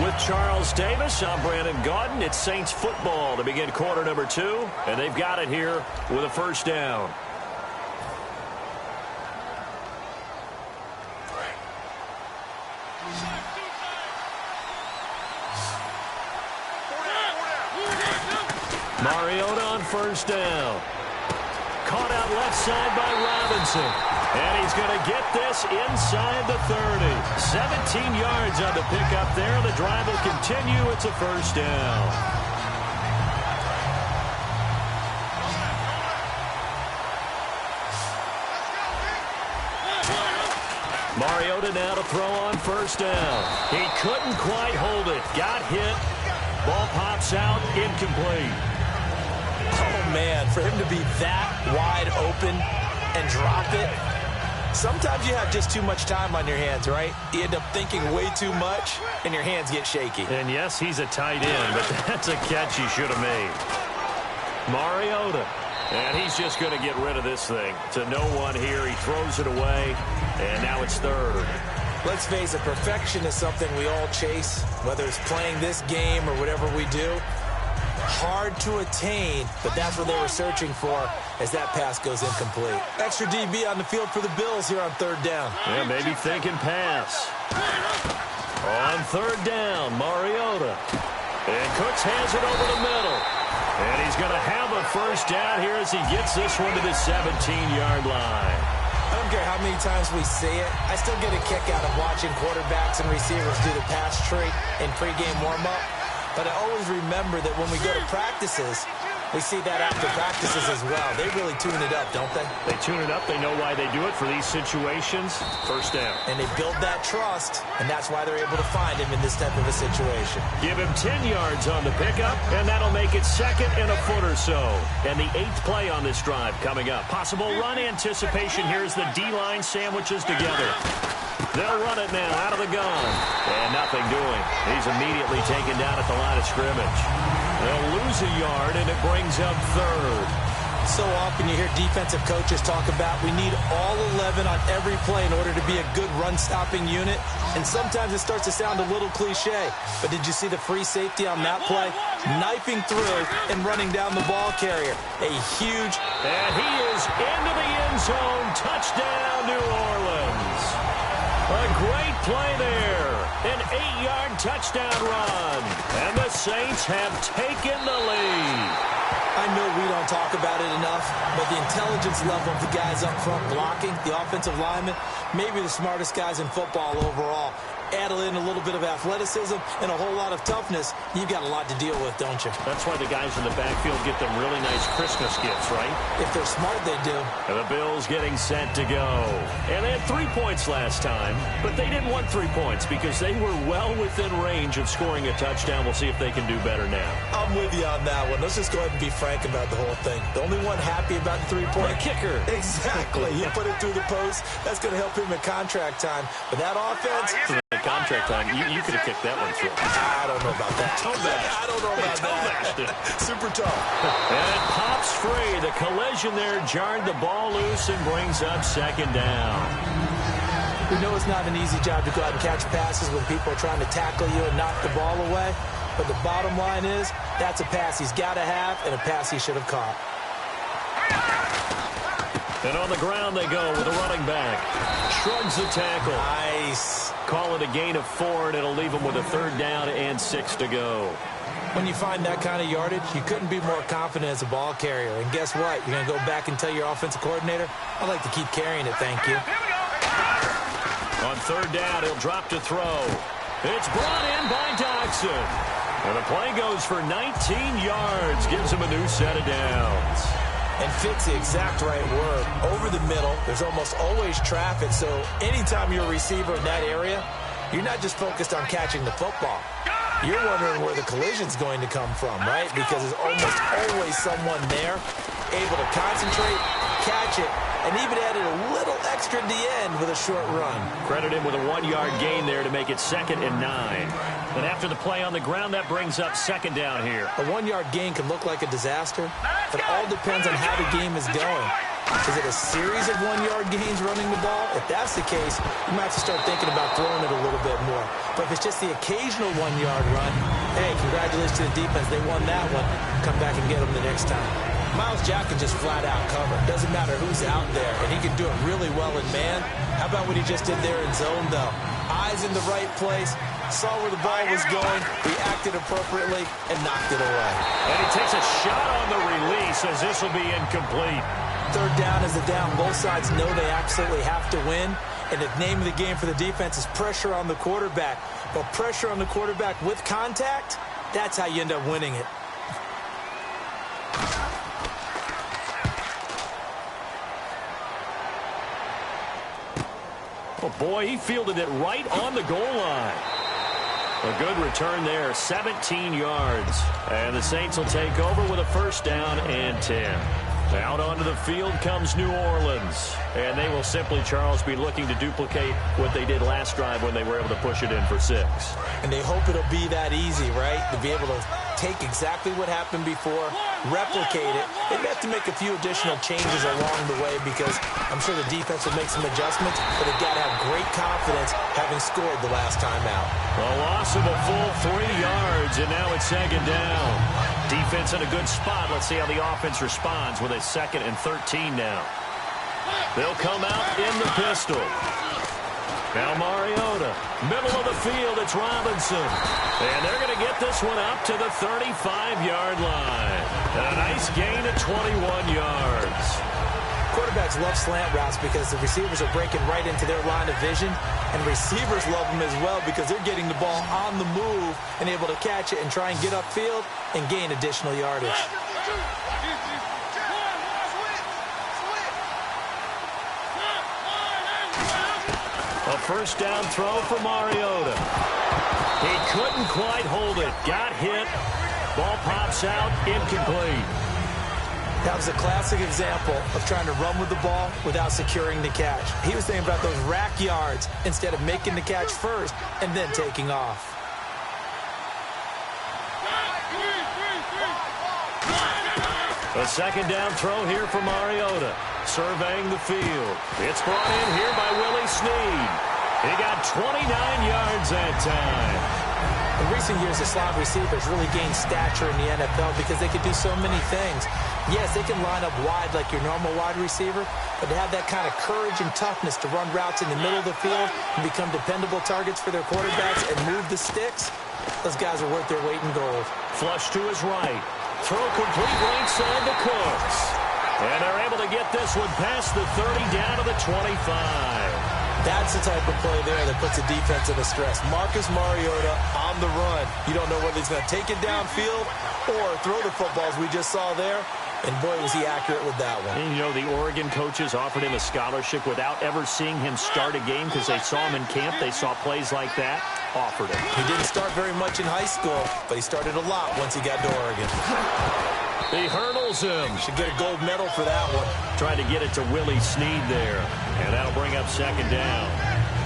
Speaker 10: With Charles Davis, I'm Brandon Gaudin. It's Saints football to begin quarter number 2, and they've got it here with a 1st down. Mariota on 1st down. Caught out out left side by Robinson. And he's going to get this inside the 30. 17 yards on the pickup there. The drive will continue. It's a first down. Mariota now to throw on first down. He couldn't quite hold it. Got hit. Ball pops out. Incomplete.
Speaker 11: Oh, man, for him to be that wide open and drop it. Sometimes you have just too much time on your hands, right? You end up thinking way too much, and your hands get shaky.
Speaker 10: And yes, he's a tight end, but that's a catch he should have made. Mariota. And he's just going to get rid of this thing. To no one here. He throws it away, and now it's third.
Speaker 11: Let's face it, perfection is something we all chase, whether it's playing this game or whatever we do. Hard to attain, but that's what they were searching for as that pass goes incomplete. Extra DB on the field for the Bills here on third down.
Speaker 10: Yeah, maybe thinking pass. On third down, Mariota. And Cooks has it over the middle. And he's going to have a first down here as he gets this one to the 17-yard line.
Speaker 11: I don't care how many times we see it. I still get a kick out of watching quarterbacks and receivers do the pass tree in pregame warm-up. But I always remember that when we go to practices, we see that after practices as well. They really tune it up, don't they?
Speaker 10: They tune it up. They know why they do it for these situations. First down.
Speaker 11: And they build that trust, and that's why they're able to find him in this type of a situation.
Speaker 10: Give him 10 yards on the pickup, and that'll make it second and a foot or so. And the 8th play on this drive coming up. Possible run anticipation. Here's the D-line sandwiches together. They'll run it now out of the gun. And nothing doing. He's immediately taken down at the line of scrimmage. They'll lose a yard, and it brings up third.
Speaker 11: So often you hear defensive coaches talk about we need all 11 on every play in order to be a good run-stopping unit. And sometimes it starts to sound a little cliche. But did you see the free safety on that play? Knifing through and running down the ball carrier. A huge...
Speaker 10: And he is into the end zone. Touchdown, New Orleans. A great play there. An 8-yard touchdown run. And the Saints have taken the lead.
Speaker 11: I know we don't talk about it enough, but the intelligence level of the guys up front blocking, the offensive linemen, maybe the smartest guys in football overall. Add in a little bit of athleticism and a whole lot of toughness, you've got a lot to deal with, don't you?
Speaker 10: That's why the guys in the backfield get them really nice Christmas gifts, right?
Speaker 11: If they're smart, they do.
Speaker 10: And the Bills getting set to go. And they had 3 points last time, but they didn't want 3 points because they were well within range of scoring a touchdown. We'll see if they can do better now.
Speaker 11: I'm with you on that one. Let's just go ahead and be frank about the whole thing. The only one happy about the 3-point
Speaker 10: kicker.
Speaker 11: Exactly. You put it through the post. That's going to help him in contract time. But that offense...
Speaker 10: Contract time. You could have kicked that one through.
Speaker 11: I don't know about that. I don't know about that. Super tough.
Speaker 10: And it pops free. The collision there jarred the ball loose and brings up second down.
Speaker 11: We know it's not an easy job to go out and catch passes when people are trying to tackle you and knock the ball away. But the bottom line is, that's a pass he's got to have and a pass he should have caught.
Speaker 10: And on the ground they go with a running back. Shrugs the tackle.
Speaker 11: Nice.
Speaker 10: Call it a gain of 4, and it'll leave him with a third down and 6 to go.
Speaker 11: When you find that kind of yardage, you couldn't be more confident as a ball carrier. And guess what? You're going to go back and tell your offensive coordinator, I'd like to keep carrying it, thank you.
Speaker 10: On third down, he'll drop to throw. It's brought in by Dodson. And the play goes for 19 yards. Gives him a new set of downs.
Speaker 11: And fits the exact right word. Over the middle, there's almost always traffic, so anytime you're a receiver in that area, you're not just focused on catching the football. You're wondering where the collision's going to come from, right? Because there's almost always someone there able to concentrate, catch it, and even added a little extra at the end with a short run.
Speaker 10: Credit him with a 1-yard gain there to make it 2nd and 9. And after the play on the ground, that brings up second down here.
Speaker 11: A 1-yard gain can look like a disaster. It all depends on how the game is going. Is it a series of 1-yard gains running the ball? If that's the case, you might have to start thinking about throwing it a little bit more. But if it's just the occasional 1-yard run, hey, congratulations to the defense. They won that one. Come back and get them the next time. Miles Jack can just flat out cover. Doesn't matter who's out there, and he can do it really well in man. How about what he just did there in zone, though? Eyes in the right place, saw where the ball was going, reacted appropriately, and knocked it away.
Speaker 10: And he takes a shot on the release as this will be incomplete.
Speaker 11: Third down is a down. Both sides know they absolutely have to win. And the name of the game for the defense is pressure on the quarterback. But pressure on the quarterback with contact, that's how you end up winning it.
Speaker 10: Oh, boy, he fielded it right on the goal line. A good return there, 17 yards. And the Saints will take over with a first down and 10. Out onto the field comes New Orleans. And they will simply, Charles, be looking to duplicate what they did last drive when they were able to push it in for 6.
Speaker 11: And they hope it'll be that easy, right? To be able to take exactly what happened before, replicate it. They have to make a few additional changes along the way because I'm sure the defense will make some adjustments, but they've got to have great confidence having scored the last time out.
Speaker 10: A loss of a full 3 yards, and now it's second down. Defense in a good spot. Let's see how the offense responds with a 2nd and 13 now. They'll come out in the pistol. Now Mariota, middle of the field, it's Robinson. And they're going to get this one up to the 35-yard line. And a nice gain of 21 yards.
Speaker 11: Quarterbacks love slant routes because the receivers are breaking right into their line of vision. And receivers love them as well because they're getting the ball on the move and able to catch it and try and get upfield and gain additional yardage.
Speaker 10: A first down throw for Mariota. He couldn't quite hold it. Got hit. Ball pops out. Incomplete.
Speaker 11: That was a classic example of trying to run with the ball without securing the catch. He was thinking about those rack yards instead of making the catch first and then taking off.
Speaker 10: A second down throw here for Mariota. Surveying the field. It's brought in here by Willie Snead. He got 29 yards that time.
Speaker 11: In recent years, the slot receivers really gained stature in the NFL because they could do so many things. Yes, they can line up wide like your normal wide receiver, but to have that kind of courage and toughness to run routes in the middle of the field and become dependable targets for their quarterbacks and move the sticks, those guys are worth their weight in gold.
Speaker 10: Flush to his right. Throw complete right side to Cooks. And they're able to get this one past the 30 down to the 25.
Speaker 11: That's the type of play there that puts a defense in a stress. Marcus Mariota on the run. You don't know whether he's going to take it downfield or throw the footballs we just saw there. And boy, was he accurate with that one.
Speaker 10: And you know, the Oregon coaches offered him a scholarship without ever seeing him start a game because they saw him in camp. They saw plays like that. Offered him.
Speaker 11: He didn't start very much in high school, but he started a lot once he got to Oregon.
Speaker 10: He hurdles him.
Speaker 11: Should get a gold medal for that one.
Speaker 10: Trying to get it to Willie Snead there. And that'll bring up second down.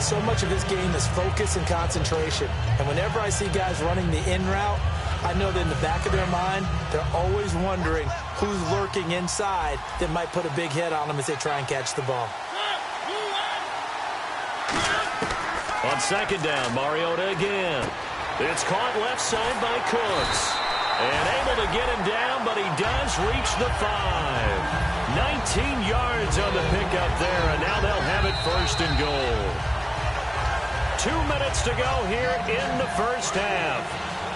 Speaker 11: So much of his game is focus and concentration. And whenever I see guys running the in route, I know that in the back of their mind, they're always wondering who's lurking inside that might put a big hit on them as they try and catch the ball.
Speaker 10: On second down, Mariota again. It's caught left side by Cooks. And able to get him down, but he does reach the 5. 19 yards on the pickup there, and now they'll have it first and goal. 2 minutes to go here in the first half.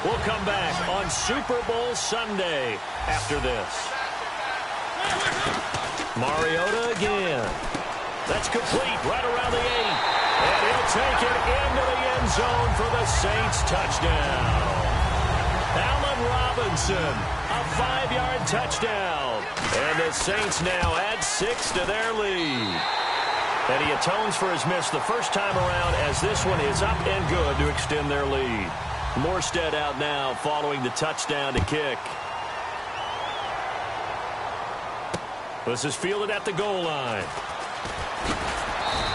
Speaker 10: We'll come back on Super Bowl Sunday after this. Mariota again. That's complete right around the 8. And he'll take it into the end zone for the Saints touchdown. Allen Robinson, a 5-yard touchdown. And the Saints now add 6 to their lead. And he atones for his miss the first time around as this one is up and good to extend their lead. Morstead out now following the touchdown to kick. This is fielded at the goal line.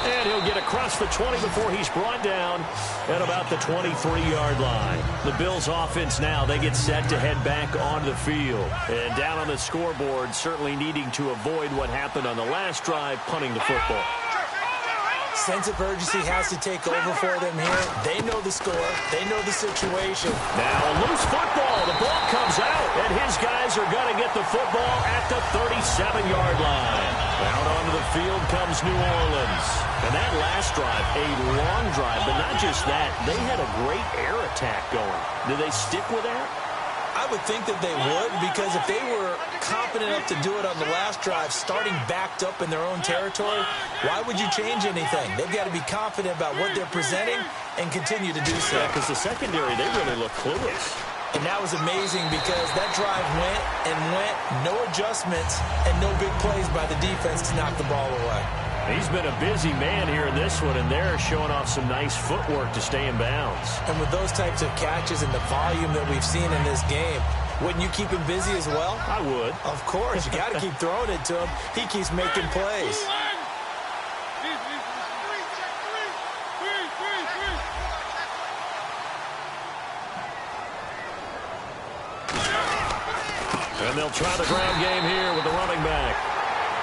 Speaker 10: And he'll get across the 20 before he's brought down at about the 23-yard line. The Bills offense now, they get set to head back onto the field. And down on the scoreboard, certainly needing to avoid what happened on the last drive, punting the football.
Speaker 11: Sense of urgency has to take over for them here. They know the score. They know the situation.
Speaker 10: Now a loose football. The ball comes out, and his guys are going to get the football at the 37-yard line. Out onto the field comes New Orleans. And that last drive, a long drive, but not just that. They had a great air attack going. Did they stick with that?
Speaker 11: I would think that they would, because if they were confident enough to do it on the last drive, starting backed up in their own territory, why would you change anything? They've got to be confident about what they're presenting and continue to do so.
Speaker 10: Yeah, because the secondary, they really look clueless.
Speaker 11: And that was amazing because that drive went and went, no adjustments, and no big plays by the defense to knock the ball away.
Speaker 10: He's been a busy man here in this one, and they're showing off some nice footwork to stay in bounds.
Speaker 11: And with those types of catches and the volume that we've seen in this game, wouldn't you keep him busy as well?
Speaker 10: I would.
Speaker 11: Of course. You got to keep throwing it to him. He keeps making plays.
Speaker 10: And they'll try the ground game here with the running back.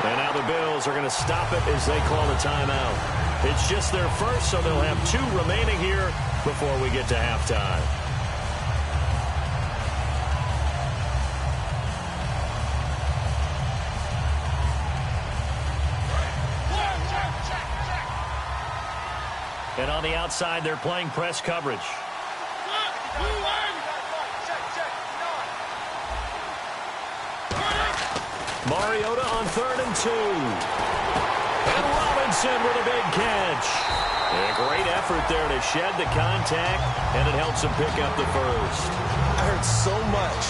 Speaker 10: And now the Bills are going to stop it as they call a timeout. It's just their first, so they'll have 2 remaining here before we get to halftime. And on the outside, they're playing press coverage. Mariota on 3rd and 2. And Robinson with a big catch. A great effort there to shed the contact, and it helps him pick up the first.
Speaker 11: I heard so much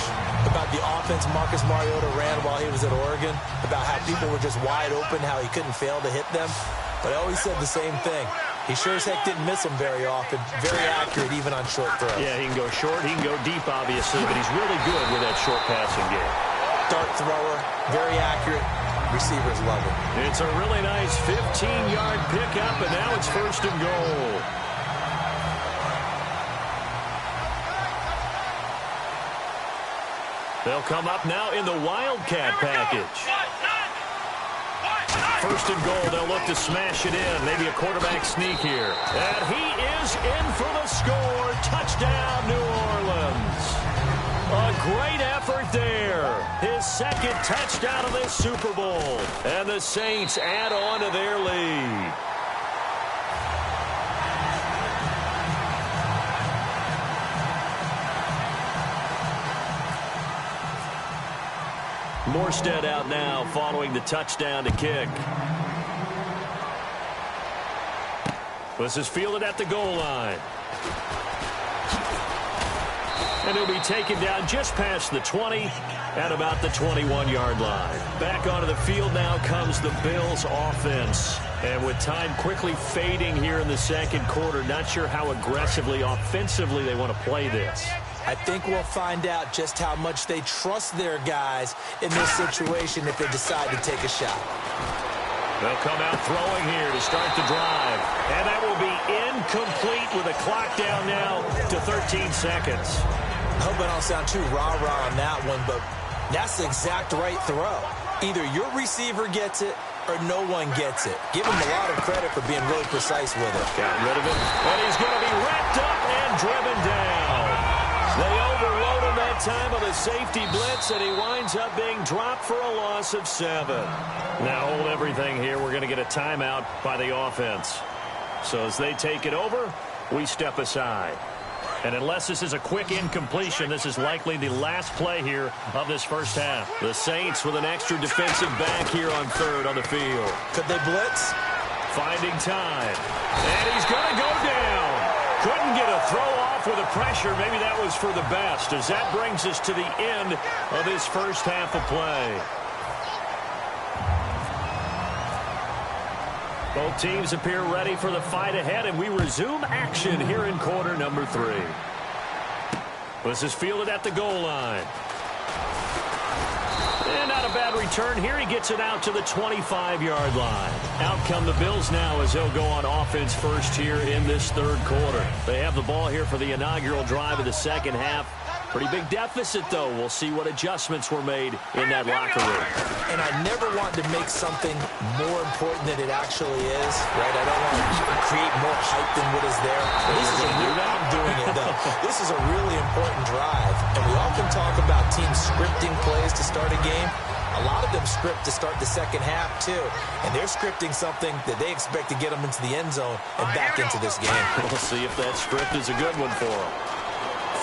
Speaker 11: about the offense Marcus Mariota ran while he was at Oregon, about how people were just wide open, how he couldn't fail to hit them. But I always said the same thing. He sure as heck didn't miss them very often. Very accurate even on short throws.
Speaker 10: Yeah, he can go short, he can go deep, obviously, but he's really good with that short passing game.
Speaker 11: Dart thrower, very accurate. Receivers love him.
Speaker 10: It's a really nice 15-yard pickup, and now it's 1st and goal. They'll come up now in the Wildcat package. 1st and goal, they'll look to smash it in. Maybe a quarterback sneak here. And he is in for the score. Touchdown, New Orleans. A great effort there. His 2nd touchdown of this Super Bowl. And the Saints add on to their lead. Morstead out now following the touchdown to kick. This is fielded at the goal line. And he'll be taken down just past the 20 at about the 21-yard line. Back onto the field now comes the Bills offense. And with time quickly fading here in the 2nd quarter, not sure how aggressively, offensively they want to play this.
Speaker 11: I think we'll find out just how much they trust their guys in this situation if they decide to take a shot.
Speaker 10: They'll come out throwing here to start the drive. And that will be incomplete with a clock down now to 13 seconds.
Speaker 11: I hope I don't sound too rah-rah on that one, but that's the exact right throw. Either your receiver gets it or no one gets it. Give him a lot of credit for being really precise with it.
Speaker 10: Got rid of it. And he's going to be wrapped up and driven down. They overload him that time on a safety blitz, and he winds up being dropped for a loss of 7. Now hold everything here. We're going to get a timeout by the offense. So as they take it over, we step aside. And unless this is a quick incompletion, this is likely the last play here of this first half. The Saints with an extra defensive back here on 3rd on the field.
Speaker 11: Could they blitz?
Speaker 10: Finding time. And he's going to go down. Couldn't get a throw off with the pressure. Maybe that was for the best, as that brings us to the end of this first half of play. Both teams appear ready for the fight ahead, and we resume action here in quarter number 3. This is fielded at the goal line. And not a bad return here. He gets it out to the 25-yard line. Out come the Bills now as they'll go on offense first here in this 3rd quarter. They have the ball here for the inaugural drive of the 2nd half. Pretty big deficit, though. We'll see what adjustments were made in that locker room.
Speaker 11: And I never want to make something more important than it actually is, right? I don't want to create more hype than what is there. This is I'm doing it, though. This is a really important drive. And we often talk about teams scripting plays to start a game. A lot of them script to start the 2nd half, too. And they're scripting something that they expect to get them into the end zone and back into this game.
Speaker 10: We'll see if that script is a good one for them.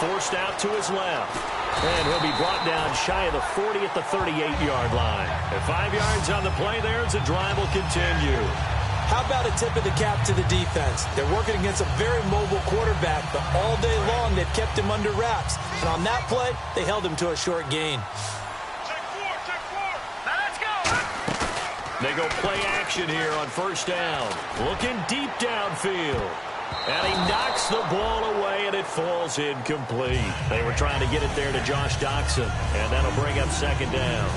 Speaker 10: Forced out to his left. And he'll be brought down shy of the 40 at the 38-yard line. At 5 yards on the play there as the drive will continue.
Speaker 11: How about a tip of the cap to the defense? They're working against a very mobile quarterback, but all day long they've kept him under wraps. And on that play, they held him to a short gain.
Speaker 10: They go play action here on first down. Looking deep downfield. And he knocks the ball away, and it falls incomplete. They were trying to get it there to Josh Doxson, and that'll bring up second down.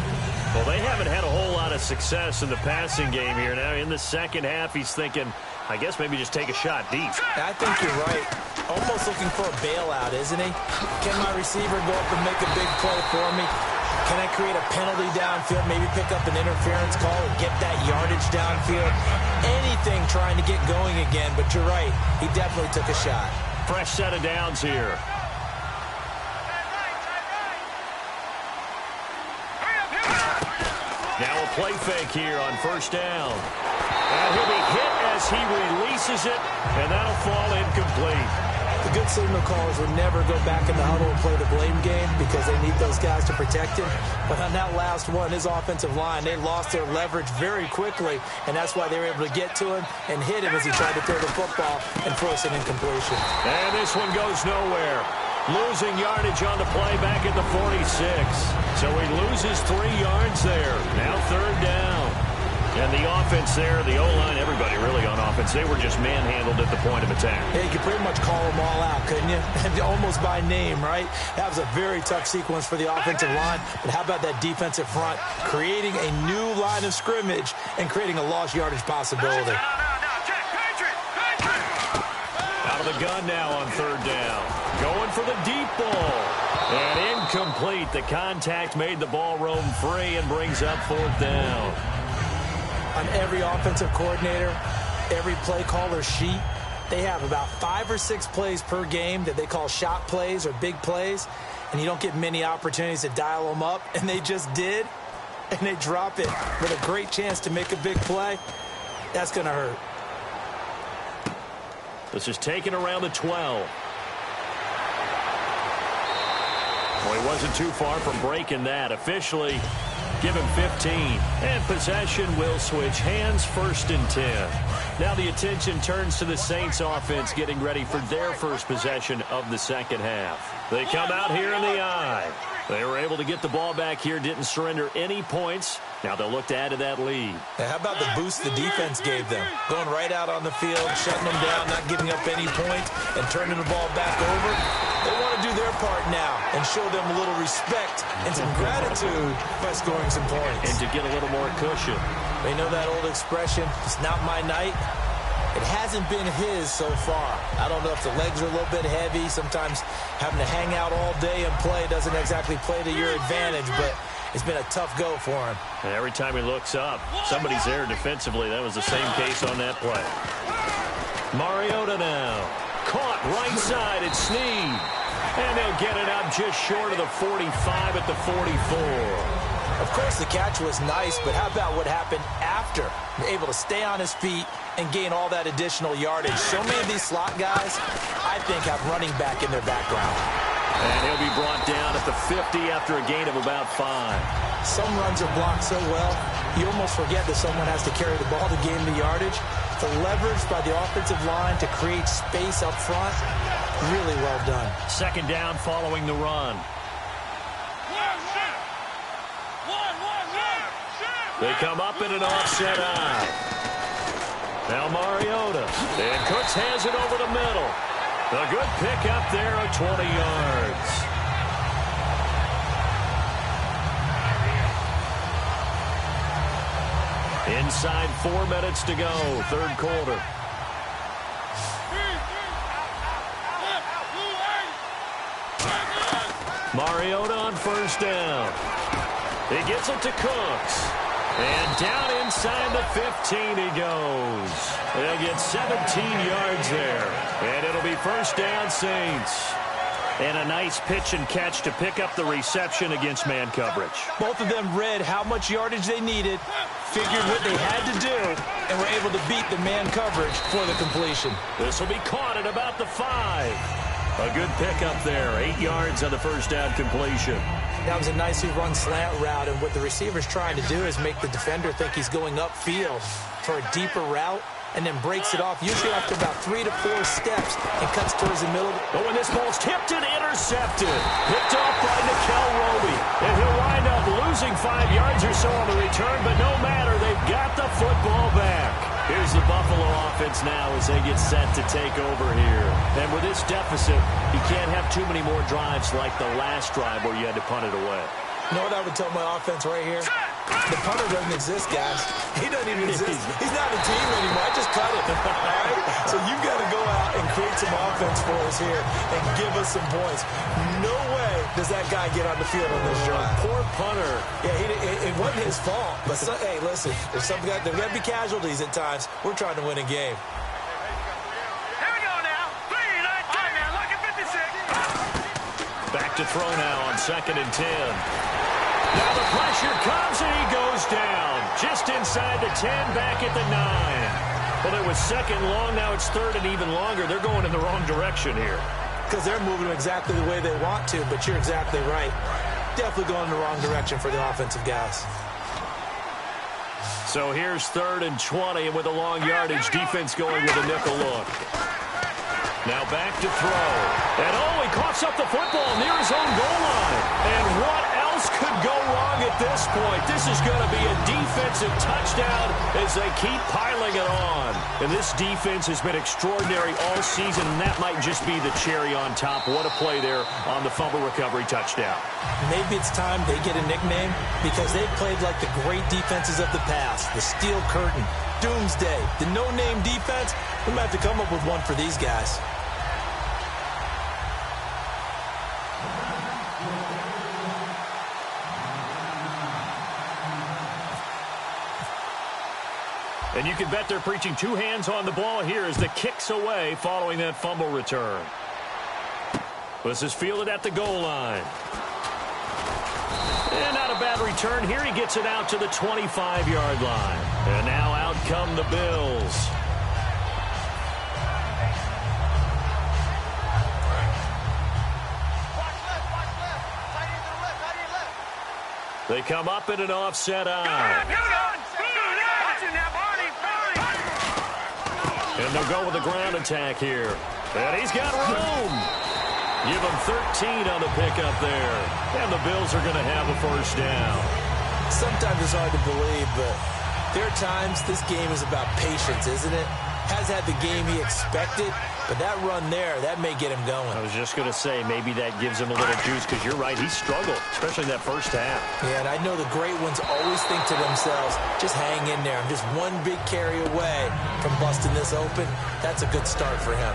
Speaker 10: Well, they haven't had a whole lot of success in the passing game here. Now, in the second half, he's thinking, I guess maybe just take a shot deep.
Speaker 11: I think you're right. Almost looking for a bailout, isn't he? Can my receiver go up and make a big play for me? Can I create a penalty downfield, maybe pick up an interference call and get that yardage downfield? Anything trying to get going again, but you're right. He definitely took a shot.
Speaker 10: Fresh set of downs here. Now a play fake here on first down. And he'll be hit as he releases it, and that'll fall incomplete.
Speaker 11: The good signal callers would never go back in the huddle and play the blame game because they need those guys to protect him. But on that last one, his offensive line, they lost their leverage very quickly, and that's why they were able to get to him and hit him as he tried to throw the football and force an incompletion.
Speaker 10: And this one goes nowhere. Losing yardage on the play back at the 46. So he loses 3 yards there. Now third down. And the offense there, the O-line, everybody really on offense, they were just manhandled at the point of attack.
Speaker 11: Yeah, you could pretty much call them all out, couldn't you? Almost by name, right? That was a very tough sequence for the offensive line. But how about that defensive front creating a new line of scrimmage and creating a lost yardage possibility?
Speaker 10: Out of the gun now on third down. Going for the deep ball. And incomplete. The contact made the ball roam free and brings up fourth down.
Speaker 11: On every offensive coordinator, every play caller sheet, they have about 5 or 6 plays per game that they call shot plays or big plays, and you don't get many opportunities to dial them up, and they just did, and they drop it with a great chance to make a big play. That's going to hurt.
Speaker 10: This is taken around the 12. Well, he wasn't too far from breaking that. Officially, give him 15. And possession will switch hands, 1st and 10. Now the attention turns to the Saints offense getting ready for their first possession of the second half. They come out here in the eye. They were able to get the ball back here, didn't surrender any points. Now they'll look to add to that lead.
Speaker 11: Now, how about the boost the defense gave them? Going right out on the field, shutting them down, not giving up any points, and turning the ball back over. They want to do their part now and show them a little respect and some gratitude by scoring some points.
Speaker 10: And to get a little more cushion.
Speaker 11: They know that old expression, it's not my night. It hasn't been his so far. I don't know if the legs are a little bit heavy. Sometimes having to hang out all day and play doesn't exactly play to your advantage, but it's been a tough go for him.
Speaker 10: And every time he looks up, somebody's there defensively. That was the same case on that play. Mariota now. Caught right side at Snead. And they'll get it out just short of the 45 at the 44.
Speaker 11: Of course, the catch was nice, but how about what happened after? Able to stay on his feet and gain all that additional yardage. So many of these slot guys, I think, have running back in their background.
Speaker 10: And he'll be brought down at the 50 after a gain of about 5.
Speaker 11: Some runs are blocked so well, you almost forget that someone has to carry the ball to gain the yardage. The leverage by the offensive line to create space up front, really well done.
Speaker 10: Second down following the run. They come up in an offset eye. Now Mariota. And Cooks has it over the middle. A good pick up there of 20 yards. Inside 4 minutes to go, third quarter. Mariota on first down. He gets it to Cooks. And down inside the 15 he goes. They'll get 17 yards there. And it'll be first down, Saints. And a nice pitch and catch to pick up the reception against man coverage.
Speaker 11: Both of them read how much yardage they needed, figured what they had to do, and were able to beat the man coverage for the completion.
Speaker 10: This will be caught at about the 5. A good pickup there. 8 yards on the first down completion.
Speaker 11: That was a nicely run slant route, and what the receiver's trying to do is make the defender think he's going upfield for a deeper route, and then breaks it off, usually after about 3 to 4 steps, and cuts towards the middle.
Speaker 10: But when this ball's tipped and intercepted, picked off by Nikel Roby, and he'll wind up losing 5 yards or so on the return, but no matter, they've got the football back. Here's the Buffalo offense now as they get set to take over here. And with this deficit, you can't have too many more drives like the last drive where you had to punt it away.
Speaker 11: You know what I would tell my offense right here? The punter doesn't exist, guys. He doesn't even exist. He's not a team anymore. I just cut it. All right? So you've got to go out and create some offense for us here and give us some points. No way does that guy get on the field on this drive.
Speaker 10: Poor punter.
Speaker 11: Yeah, it wasn't his fault. But, hey, listen, there's got to be casualties at times. We're trying to win a game.
Speaker 1: Here we go now. 3-19. All right, man, look at 56.
Speaker 10: Back to throw now on 2nd and 10. Now the pressure comes and he goes down. Just inside the 10, back at the 9. Well, it was 2nd long, now it's 3rd and even longer. They're going in the wrong direction here.
Speaker 11: Because they're moving exactly the way they want to, but you're exactly right. Definitely going in the wrong direction for the offensive guys.
Speaker 10: So here's 3rd and 20, and with a long yardage, defense going with a nickel look. Now back to throw. And he coughs up the football near his own goal line. And what else could go wrong at this point? This is going to be a defensive touchdown as they keep piling it on. And this defense has been extraordinary all season, and that might just be the cherry on top. What a play there on the fumble recovery touchdown.
Speaker 11: Maybe it's time they get a nickname because they've played like the great defenses of the past. The Steel Curtain, Doomsday, the no-name defense. We might have to come up with one for these guys.
Speaker 10: And you can bet they're preaching 2 hands on the ball here as the kick's away following that fumble return. This is fielded at the goal line. And not a bad return here. He gets it out to the 25-yard line. And now out come the Bills. They come up in an offset eye. And they'll go with a ground attack here. And he's got room. Give him 13 on the pickup there. And the Bills are going to have a first down.
Speaker 11: Sometimes it's hard to believe, but there are times this game is about patience, isn't it? Has had the game he expected, but that run there, that may get him going.
Speaker 10: I was just going to say, maybe that gives him a little juice, because you're right, he struggled, especially in that first half.
Speaker 11: Yeah, and I know the great ones always think to themselves, just hang in there. I'm just one big carry away from busting this open. That's a good start for him.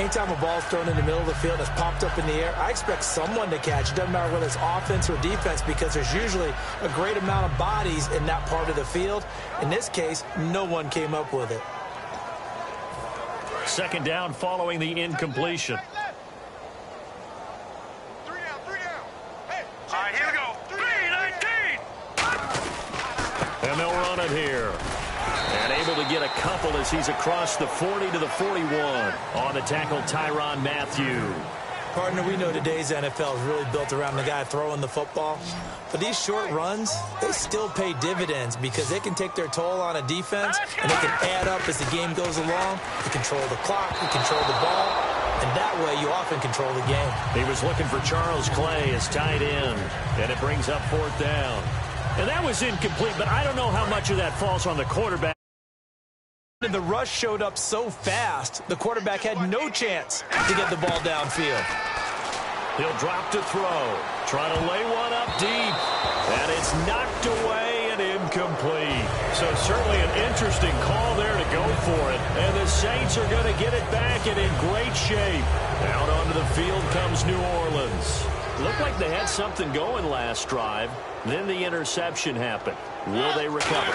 Speaker 11: Anytime a ball's thrown in the middle of the field and it's popped up in the air, I expect someone to catch. It doesn't matter whether it's offense or defense, because there's usually a great amount of bodies in that part of the field. In this case, no one came up with it.
Speaker 10: 2nd down following the incompletion.
Speaker 1: 3 down. Hey, all right, here we go. 3-19.
Speaker 10: And they'll run it here. And able to get a couple as he's across the 40 to the 41. On the tackle, Tyrann Mathieu.
Speaker 11: Partner, we know today's NFL is really built around the guy throwing the football. But these short runs, they still pay dividends because they can take their toll on a defense, and they can add up as the game goes along. You control the clock, you control the ball, and that way you often control the game.
Speaker 10: He was looking for Charles Clay as tight end, and it brings up 4th down. And that was incomplete, but I don't know how much of that falls on the quarterback.
Speaker 11: The rush showed up so fast, the quarterback had no chance to get the ball downfield.
Speaker 10: He'll drop to throw. Trying to lay one up deep. And it's knocked away and incomplete. So certainly an interesting call there to go for it. And the Saints are going to get it back and in great shape. Out onto the field comes New Orleans. Looked like they had something going last drive. Then the interception happened. Will they recover?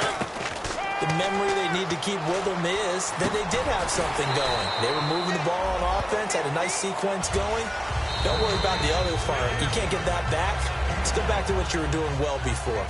Speaker 11: The memory they need to keep with them is that they did have something going. They were moving the ball on offense, had a nice sequence going. Don't worry about the other part. You can't get that back. Let's go back to what you were doing well before.